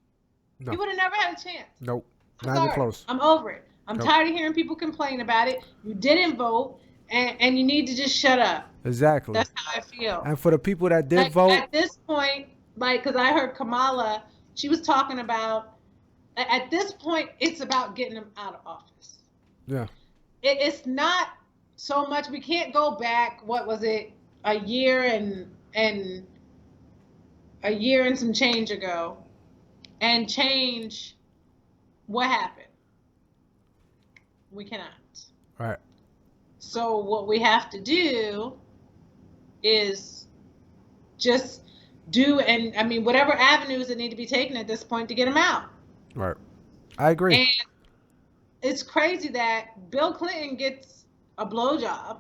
No. He would have never had a chance. Nope. I'm Not sorry. even close. I'm over it. I'm Nope. tired of hearing people complain about it. You didn't vote, and you need to just shut up. Exactly. That's how I feel. And for the people that did vote, At this point, because I heard Kamala, she was talking about, at this point, it's about getting him out of office. yeah. It's not so much. We can't go back. What was it? A year and some change ago, and change what happened. We cannot. Right. So what we have to do is just do, and I mean, whatever avenues that need to be taken at this point to get him out. Right. I agree. And it's crazy that Bill Clinton gets a blowjob,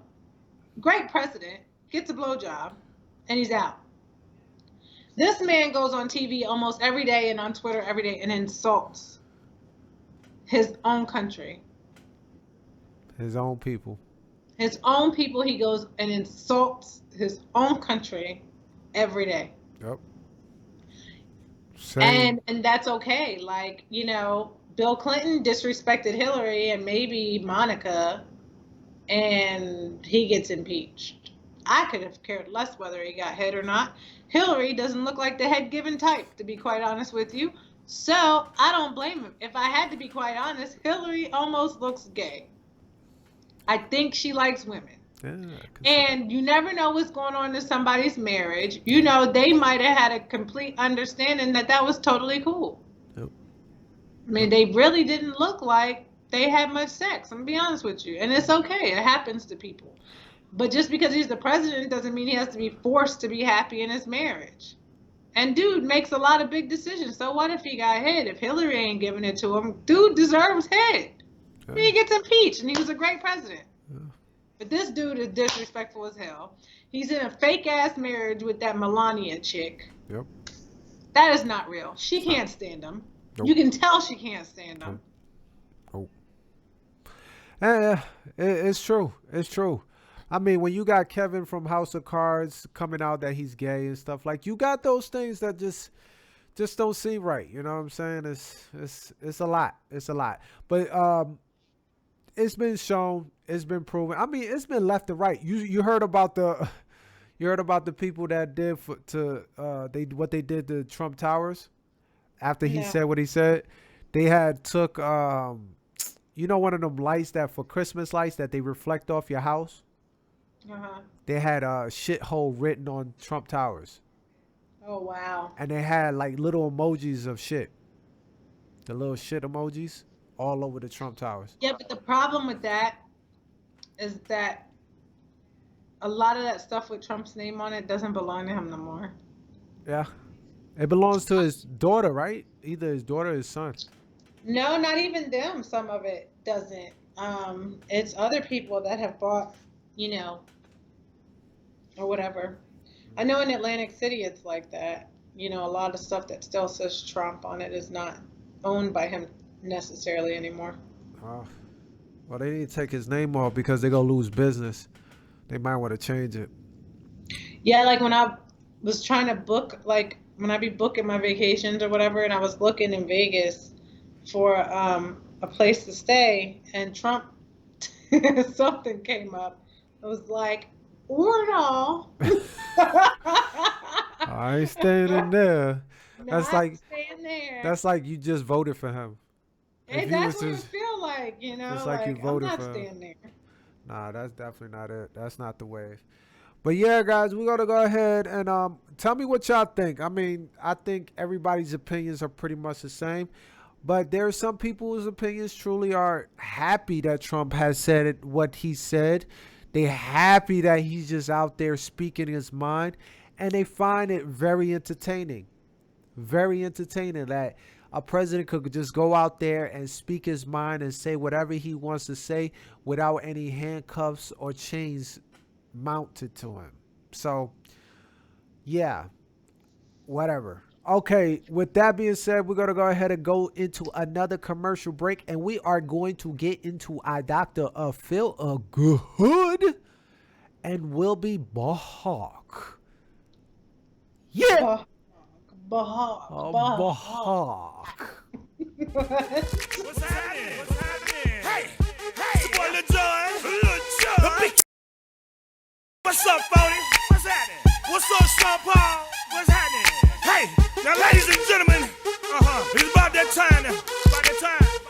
great president, gets a blowjob, and he's out. This man goes on TV almost every day and on Twitter every day and insults his own country. His own people. His own people, he goes and insults his own country every day. Yep. Same. And that's okay. Like, Bill Clinton disrespected Hillary and maybe Monica, and he gets impeached. I could have cared less whether he got hit or not. Hillary doesn't look like the head-given type, to be quite honest with you. So I don't blame him. If I had to be quite honest, Hillary almost looks gay. I think she likes women. Yeah, And you never know what's going on in somebody's marriage. They might have had a complete understanding that was totally cool. Yep. I mean, they really didn't look like they had much sex. I'm going to be honest with you. And it's okay. It happens to people. But just because he's the president doesn't mean he has to be forced to be happy in his marriage. And dude makes a lot of big decisions. So what if he got hit? If Hillary ain't giving it to him, dude deserves hit. Yeah. He gets impeached, and he was a great president. Yeah. But this dude is disrespectful as hell. He's in a fake-ass marriage with that Melania chick. Yep. That is not real. She can't stand him. Nope. You can tell she can't stand him. Oh. Yeah, it's true. It's true. I mean, when you got Kevin from House of Cards coming out that he's gay and stuff, like, you got those things that just don't seem right. You know what I'm saying? It's a lot. It's a lot. But it's been shown. It's been proven. I mean, it's been left and right. You heard about the people that did what they did to Trump Towers after he said what he said. They had took one of them lights that for Christmas lights that they reflect off your house. Uh-huh. They had a shithole written on Trump Towers. Oh, wow. And they had like little emojis of shit. The little shit emojis all over the Trump Towers. Yeah, but the problem with that is that a lot of that stuff with Trump's name on it doesn't belong to him no more. Yeah. It belongs to his daughter, right? Either his daughter or his son. No, not even them. Some of it doesn't. It's other people that have bought, or whatever. I know in Atlantic City it's like that. A lot of stuff that still says Trump on it is not owned by him necessarily anymore. Well, they need to take his name off because they're gonna lose business. They might want to change it. Yeah, like when I was trying to book, like when I be booking my vacations or whatever, and I was looking in Vegas for a place to stay, and Trump something came up. It was like, or no. I ain't staying in there. That's Not like staying there. that's like you just voted for him. If And you that's was what just- it feel like, you know. it's like you voted I'm for not him. staying there. Nah, that's definitely not it. That's not the wave. But yeah, guys, we're gonna go ahead and tell me what y'all think. I mean, I think everybody's opinions are pretty much the same, but there are some people whose opinions truly are happy that Trump has said what he said. They're happy that he's just out there speaking his mind, and they find it very entertaining. Very entertaining that a president could just go out there and speak his mind and say whatever he wants to say without any handcuffs or chains mounted to him. So, yeah, whatever. Okay, with that being said, we're going to go ahead and go into another commercial break, and we are going to get into our Dr. Phil Good, and we'll be back. Yeah. Bahawk. Bahawk. What's happening? What's happening? Hey, it's your boy Lil Jon. Lil Jon. What's up, Phony? What's happening? What's up, Sean Paul? What's happening? Hey, now, ladies and gentlemen, it's about that time.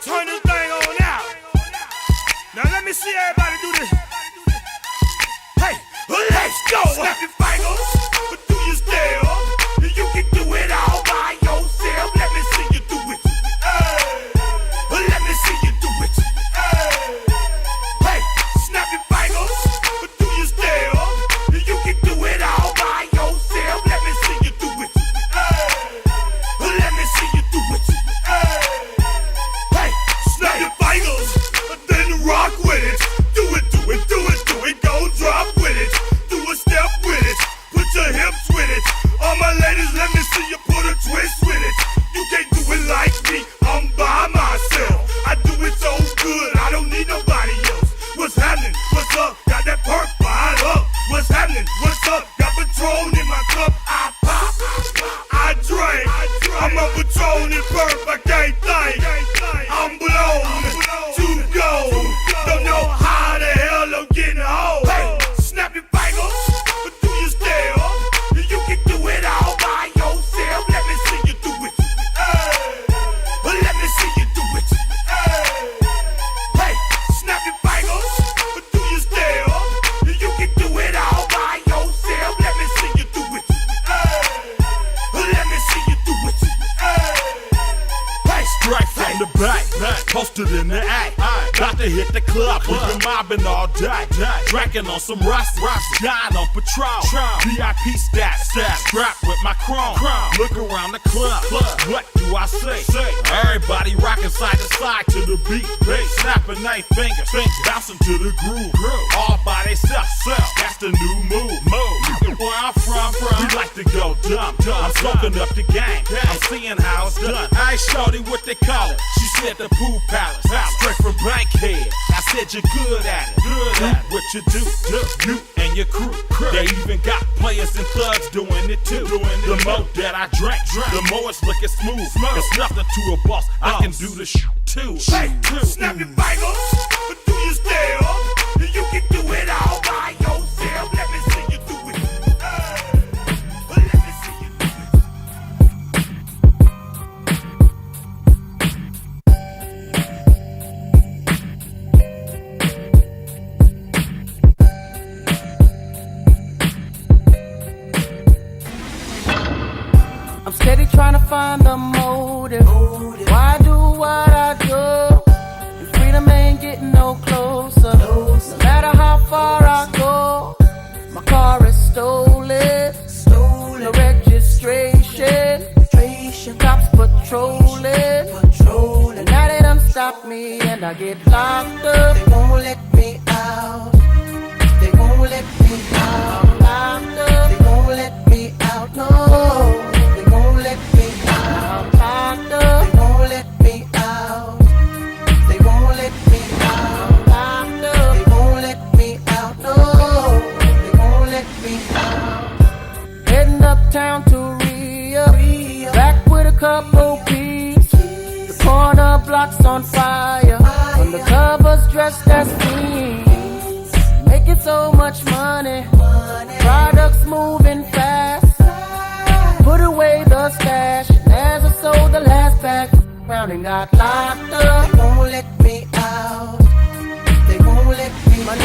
Turn this thing on out. Now, let me see everybody do this. Hey, let's go. Snap your fingers, but do you still? You can do it all by yourself. Let me see you do it. Let me see you do it. Hey, snap your fingers, but do you still? You can do it all by yourself. Let me see you do it. Let me see you do it. Hey, snap your fingers, then rock with it. Do it, do it, do it, do it. Go drop with it. Do a step with it. Put your hips with it. All my ladies, let me see you put a twist with it. You can't do it like me, I'm by myself. I do it so good, I don't need nobody else. What's happening? What's up? Got that perk fired up. What's happening? What's up? Got Patron in my cup. I pop, I drink. I'm a Patron and perk, I can't think. I'm blown to go. Don't know how the hell I'm getting home. Hey, snap your fingers, but do you still? You can do it all by yourself. Let me see you do it. Let me see you do it. Hey, snap your fingers, but do you still? You can do it all by yourself. Let me see you do it. Let me see you do it. Hey, straight from the back, posted in the act. Got to hit the club, we've been mobbing all day. Drinking on some rust, dying on Patron. VIP stats, strapped with my chrome. Look around the club, what do I say? Everybody rocking side to side to the beat. Snapping their fingers, bouncing to the groove. All by themselves, that's the new move. Where I'm from, we like to go dumb. I'm soaking up the game, I'm seeing how it's done. I ain't shorty what they call it. She said the pool palace, straight from Bankhead. I said you're good at it. What you do, you and your crew. They even got players and thugs doing it too. The more that I drink, the more it's looking smooth. It's nothing to a boss, I can do the too. Hey, snap your fingers, but do you still? You can do it all by yourself. Let me see you do it. Let me see you do I'm steady trying to find the motive. Why do what I do? And freedom ain't getting no closer. No matter how far I go, my car is stolen. No registration. Cops patrolling. And now they done stop me and I get locked up. They won't let me out. They won't let me out. I'm locked up. They won't let me out. No. They won't let me out. I'm locked up. They won't let me out. They won't let me out. I'm heading uptown to re-up. Back with a couple peeps. The corner block's on fire. Undercovers dressed as fiends. Making so much money. Products moving fast. Put away the stash. And as I sold the last pack, round and got locked up. They won't let me out. They won't let me out.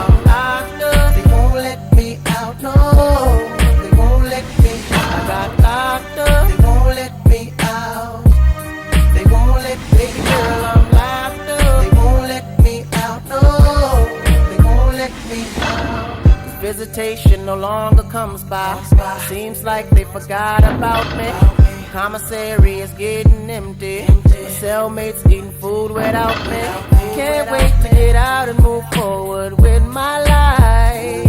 I'm locked up. They won't let me out. No, they won't let me out. I got locked up. They won't let me out. They won't let me out. Girl, I'm locked up. They won't let me out. No, they won't let me out. Visitation no longer comes by. Seems like they forgot about me. Commissary is getting empty. My cellmates eating food without me. Can't wait to get out and move forward with my life.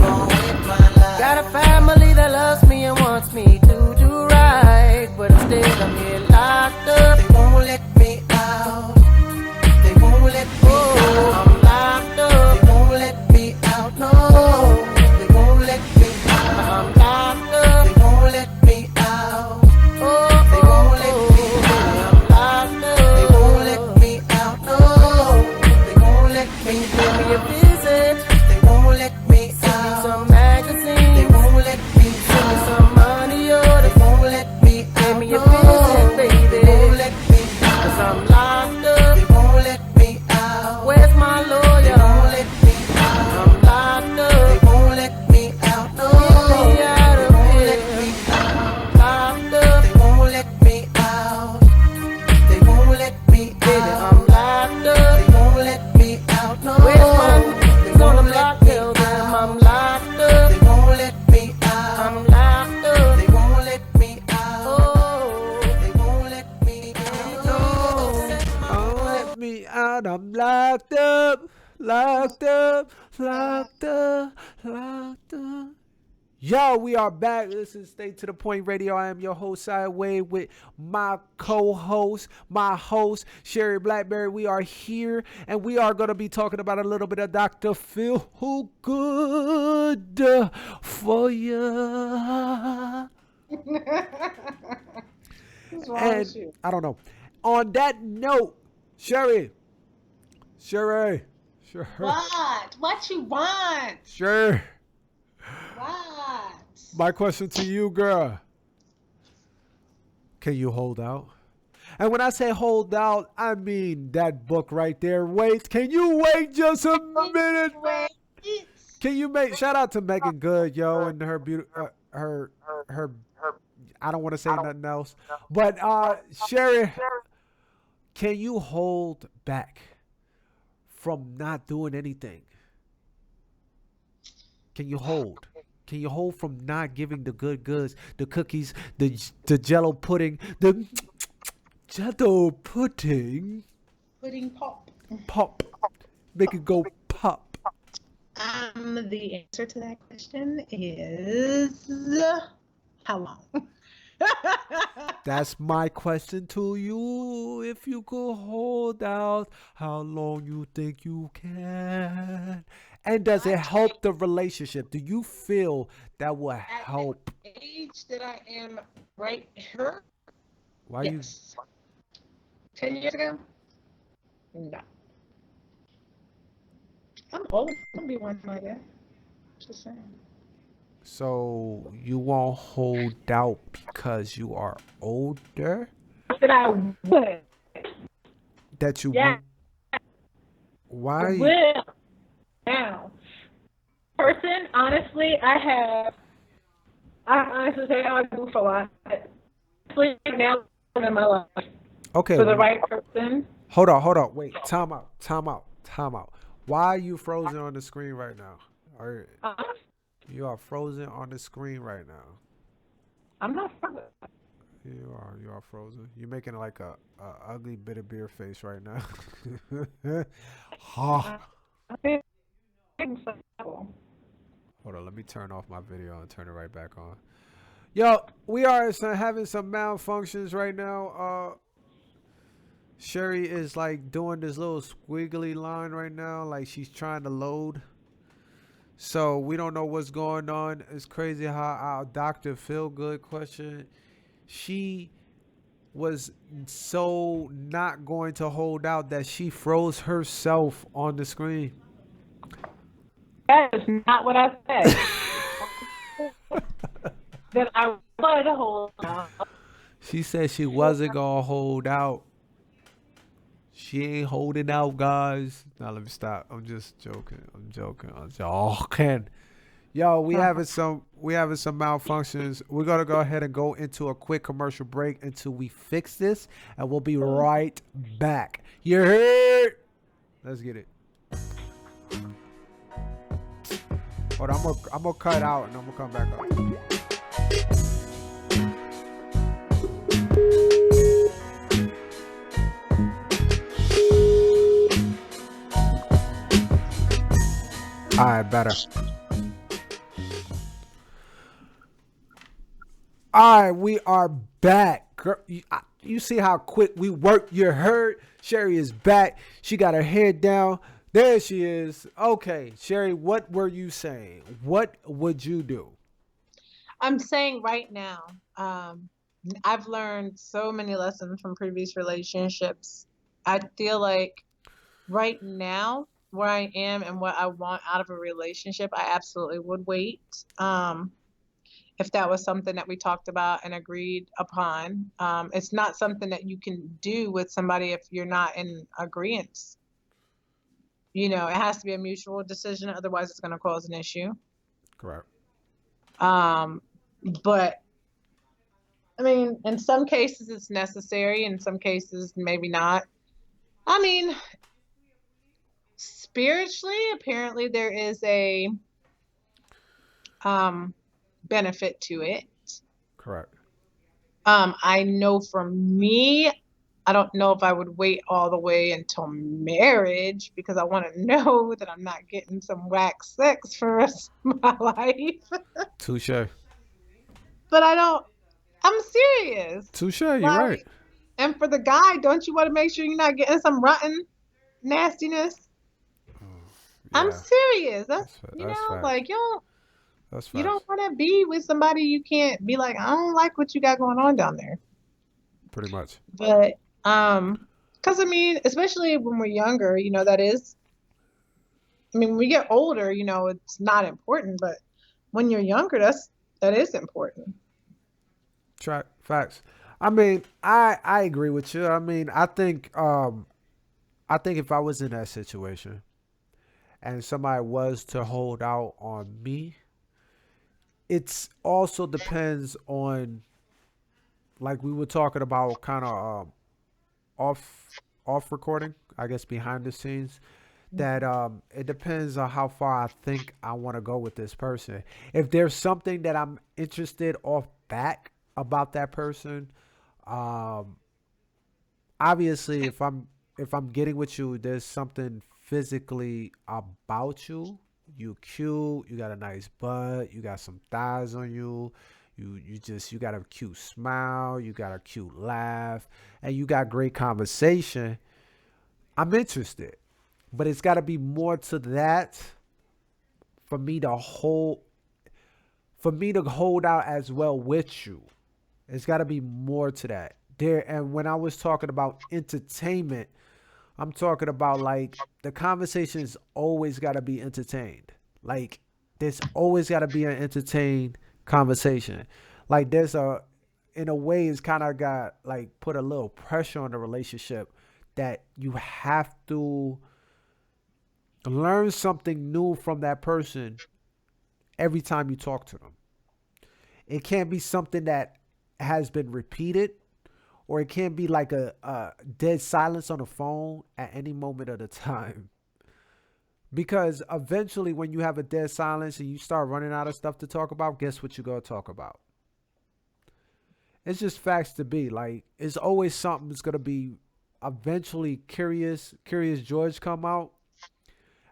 Got a family that loves me and wants me to do right, but instead I'm here locked up. They won't let me out. They won't let me out. I'm locked up. They won't let me out. No. I'm locked up. They won't let me out. They won't let me out. I'm locked up. They won't let me out. No, they won't let me out. Give me a visit. They won't let me out. Send me some magazines. They won't let me out. Send me some money, or they won't let me out. Give me a visit, baby. They won't let me out. 'Cause I'm locked up. They won't let me out. Where's my lawyer? They won't let me out. I'm locked up. They won't let me out. No. I'm locked up, locked up, locked up, locked up. Yo, we are back. Listen, Stay to the Point Radio. I am your host, Siah with my co-host, my host, Sherri Blackberry. We are here, and we are going to be talking about a little bit of Dr. Phil Who Good for you. What's wrong And with you? I don't know. On that note, Sherri. What? What you want? Sure. What? My question to you, girl. Can you hold out? And when I say hold out, I mean that book right there. Wait, can you wait just a minute? Wait. Can you make shout out to Megan Good, yo, and her her I don't want to say nothing else. But Sherri, can you hold back from not doing anything? Can you hold? Can you hold from not giving the good goods, the cookies, the jello pudding, the jello pudding? Pudding pop. Pop. Make it go pop. The answer to that question is how long? That's my question to you. If you could hold out, how long you think you can? And does it help the relationship? Do you feel that will help? At the age that I am right here, Why yes. 10 years ago? No. I'm old. I'm gonna be one like that. Just saying. So you won't hold out because you are older? That I would. That you Yeah. Why? I will. Now, person, honestly, I honestly say I do for a lot. Honestly, now in my life. Okay. For the right person. Hold on. Wait. Time out. Why are you frozen on the screen right now? You are frozen on the screen right now. I'm not frozen. You are frozen. You're making like a ugly bitter beer face right now. Ha. Hold on, let me turn off my video and turn it right back on. Yo, we are having some malfunctions right now. Sherri is like doing this little squiggly line right now, like she's trying to load. So we don't know what's going on. It's crazy how our Dr. Feel Good question, she was so not going to hold out that she froze herself on the screen. That is not what I said. That I would hold on. She said she wasn't gonna hold out. She ain't holding out, guys. Now let me stop. I'm just joking. I'm joking. Yo, we having some malfunctions. We're gonna go ahead and go into a quick commercial break until we fix this, and we'll be right back. You heard? Let's get it. Hold on, I'm gonna cut out and I'm gonna come back up. All right, better. All right, we are back. Girl, you see how quick we work. You heard? Sherri is back. She got her head down. There she is. Okay, Sherri, what were you saying? What would you do? I'm saying right now, I've learned so many lessons from previous relationships. I feel like right now, where I am and what I want out of a relationship, I absolutely would wait. If that was something that we talked about and agreed upon. It's not something that you can do with somebody if you're not in agreement. You know, it has to be a mutual decision, otherwise it's going to cause an issue. Correct. But I mean, in some cases it's necessary, in some cases maybe not. I mean, spiritually, apparently there is a benefit to it. Correct. I know for me, I don't know if I would wait all the way until marriage because I want to know that I'm not getting some whack sex for the rest of my life. Touche. But I'm serious. Touche, you're right. And for the guy, don't you want to make sure you're not getting some rotten nastiness? Yeah, I'm serious. That's fact. like That's you don't facts. want to be with somebody you can't be like, I don't like what you got going on down there. Pretty much. But because I mean, especially when we're younger, that is. I mean, when we get older, it's not important, but when you're younger, that is important. Facts. I mean, I agree with you. I mean, I think if I was in that situation and somebody was to hold out on me, it's also depends on, like we were talking about, kind of off recording, I guess behind the scenes, that it depends on how far I think I want to go with this person. If there's something that I'm interested off back about that person, obviously if I'm getting with you, there's something physically about you. You cute, you got a nice butt, you got some thighs on you. You got a cute smile, you got a cute laugh, and you got great conversation. I'm interested. But it's got to be more to that for me to hold out as well with you. It's got to be more to that. And when I was talking about entertainment, I'm talking about like the conversation's always got to be entertained. Like there's always got to be an entertained conversation. Like in a way, it's kind of got like put a little pressure on the relationship that you have to learn something new from that person every time you talk to them. It can't be something that has been repeated, or it can't be like a dead silence on the phone at any moment of the time. Because eventually when you have a dead silence and you start running out of stuff to talk about, guess what you're going to talk about? It's just facts to be. Like, it's always something that's going to be eventually Curious George come out.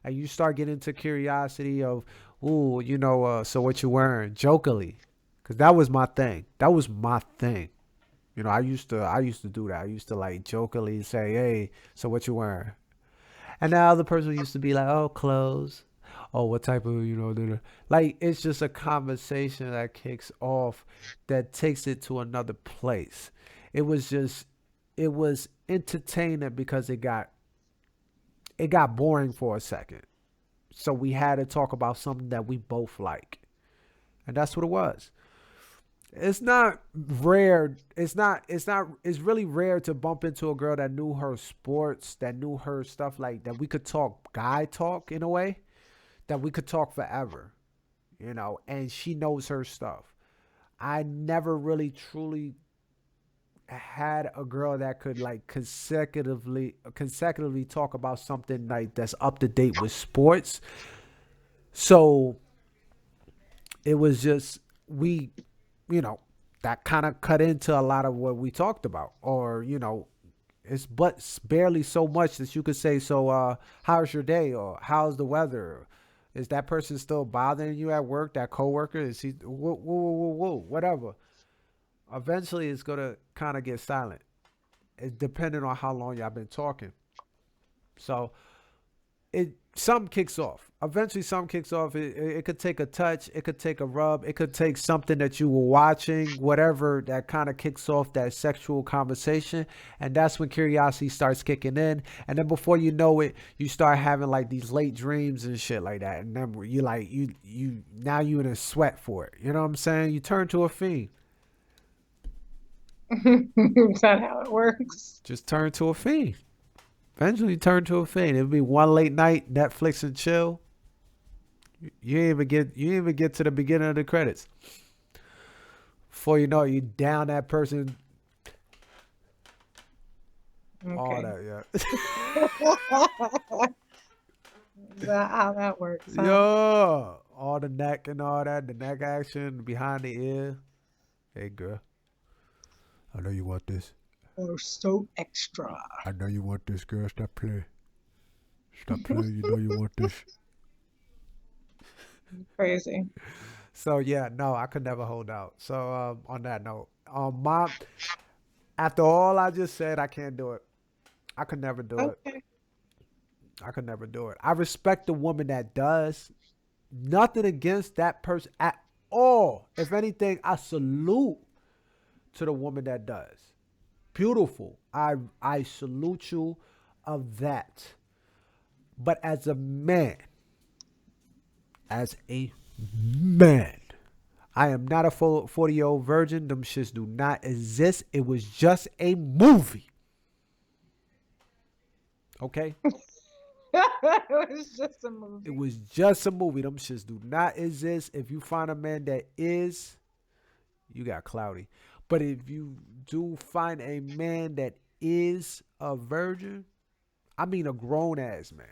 And you start getting into curiosity of, so what you wearing? Jokingly. Because that was my thing. I used to do that. I used to like jokingly say, hey, so what you wearing? And the other person used to be like, oh, clothes. oh, what type of, like, it's just a conversation that kicks off that takes it to another place. It was entertaining because it got boring for a second. So we had to talk about something that we both like. And that's what it was. It's not rare. It's really rare to bump into a girl that knew her sports, that knew her stuff, like that we could talk guy talk in a way, that we could talk forever, and she knows her stuff. I never really truly had a girl that could like consecutively talk about something like that's up to date with sports. So it was just that kind of cut into a lot of what we talked about, or it's but barely so much that you could say, so how's your day, or how's the weather, is that person still bothering you at work, that coworker, is he whoa, whatever. Eventually it's gonna kind of get silent. It's depending on how long y'all been talking. So something kicks off. Eventually something kicks off. It could take a touch, it could take a rub, it could take something that you were watching, whatever, that kind of kicks off that sexual conversation. And that's when curiosity starts kicking in. And then before you know it, you start having like these late dreams and shit like that. And then you like you now you in a sweat for it. You know what I'm saying? You turn to a fiend. Is that how it works? Just turn to a fiend. Eventually turn to a fiend. It'll be one late night, Netflix and chill. You ain't even get to the beginning of the credits. Before you know it, you down that person. Okay. All that, yeah. Is that how that works? Huh? Yeah. All the neck and all that, the neck action behind the ear. Hey girl, I know you want this. Or so extra. I know you want this, girl. Stop playing. Stop playing. You know you want this. Crazy. So yeah, no, I could never hold out. So on that note, mom, after all I just said, I can't do it. I could never do it. Okay. I could never do it. I respect the woman that does. Nothing against that person at all. If anything, I salute to the woman that does. Beautiful. I salute you of that. But as a man, I am not a 40-year-old virgin. Them shits do not exist. It was just a movie. Okay? It was just a movie. It was just a movie. Them shits do not exist. If you find a man that is, you got cloudy. But if you do find a man that is a virgin, I mean a grown ass man,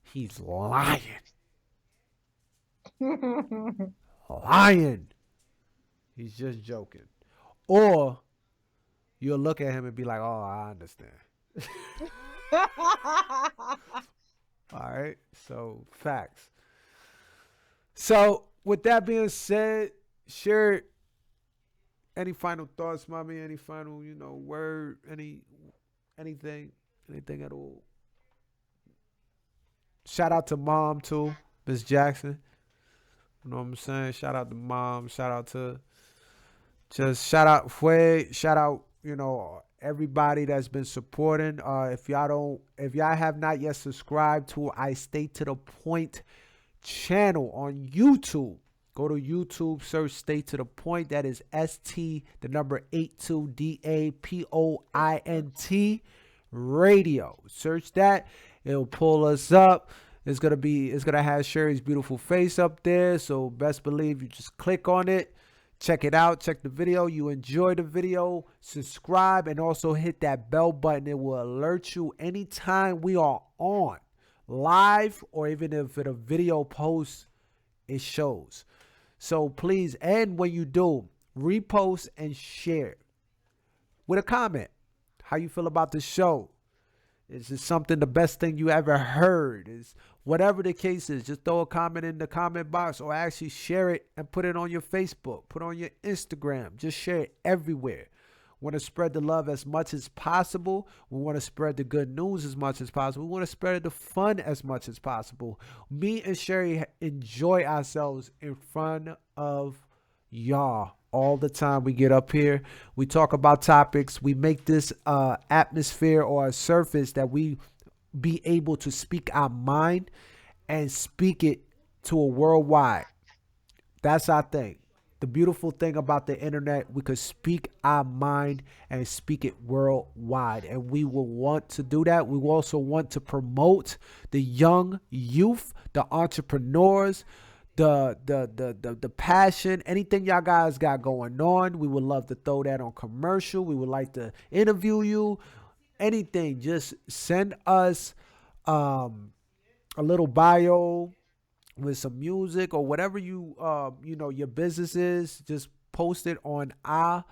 he's lying. Lying. He's just joking. Or you'll look at him and be like, oh, I understand. All right. So facts. So with that being said, Sherri, any final thoughts, mommy? Any final, word? Anything at all? Shout out to mom too, Miss Jackson. You know what I'm saying? Shout out to mom. Shout out to shout out Fue. Shout out, everybody that's been supporting. If y'all have not yet subscribed to I Stay to the Point channel on YouTube, go to YouTube, search Stay to the Point. That is ST, the number 82DAPOINT radio. Search that. It'll pull us up. It's gonna have Sherri's beautiful face up there. So best believe you just click on it. Check it out. Check the video. You enjoy the video. Subscribe and also hit that bell button. It will alert you anytime we are on live, or even if it a video post, it shows. So please, and when you do, repost and share with a comment. How you feel about the show? Is it something, the best thing you ever heard? Is whatever the case is, just throw a comment in the comment box, or actually share it and put it on your Facebook, put it on your Instagram. Just share it everywhere. want to spread the love as much as possible. We want to spread the good news as much as possible. We want to spread the fun as much as possible. Me and Sherri enjoy ourselves in front of y'all all the time. We get up here, we talk about topics, we make this atmosphere or a surface that we be able to speak our mind and speak it to a worldwide. That's our thing. The beautiful thing about the internet, we could speak our mind and speak it worldwide. And we will want to do that. We will also want to promote the young youth, the entrepreneurs, the passion, anything y'all guys got going on. We would love to throw that on commercial. We would like to interview you. Anything. Just send us a little bio with some music or whatever you your business is. Just post it on our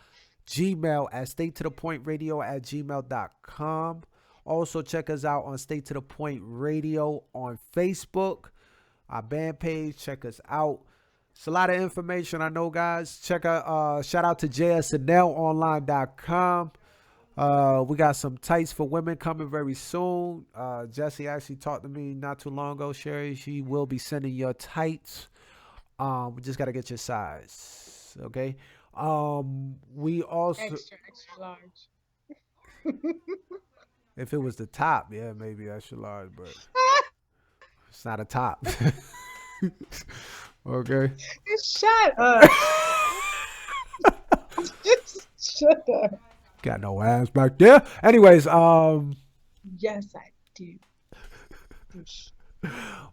Gmail at staytothepointradio@gmail.com. Also check us out on Stay to the Point Radio on Facebook, our band page. Check us out. It's a lot of information, I know, guys. Check out shout out to jsnlonline.com. We got some tights for women coming very soon. Jesse actually talked to me not too long ago, Sherri. She will be sending your tights. We just got to get your size. Okay. We also Extra large. if it was the top, yeah, maybe extra large, but it's not a top. Okay. Shut up. Just shut up. Got no ass back there. Anyways, Yes, I do.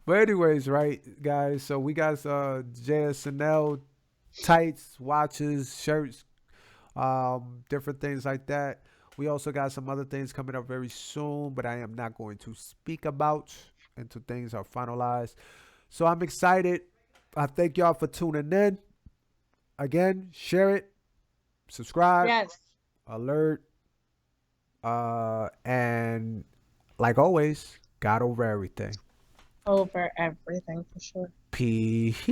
but anyways, right, guys. So we got JSNL tights, watches, shirts, different things like that. We also got some other things coming up very soon, but I am not going to speak about until things are finalized. So I'm excited. I thank y'all for tuning in. Again, share it, subscribe, Yes. alert, and like always, God over everything. Over everything for sure. Peace.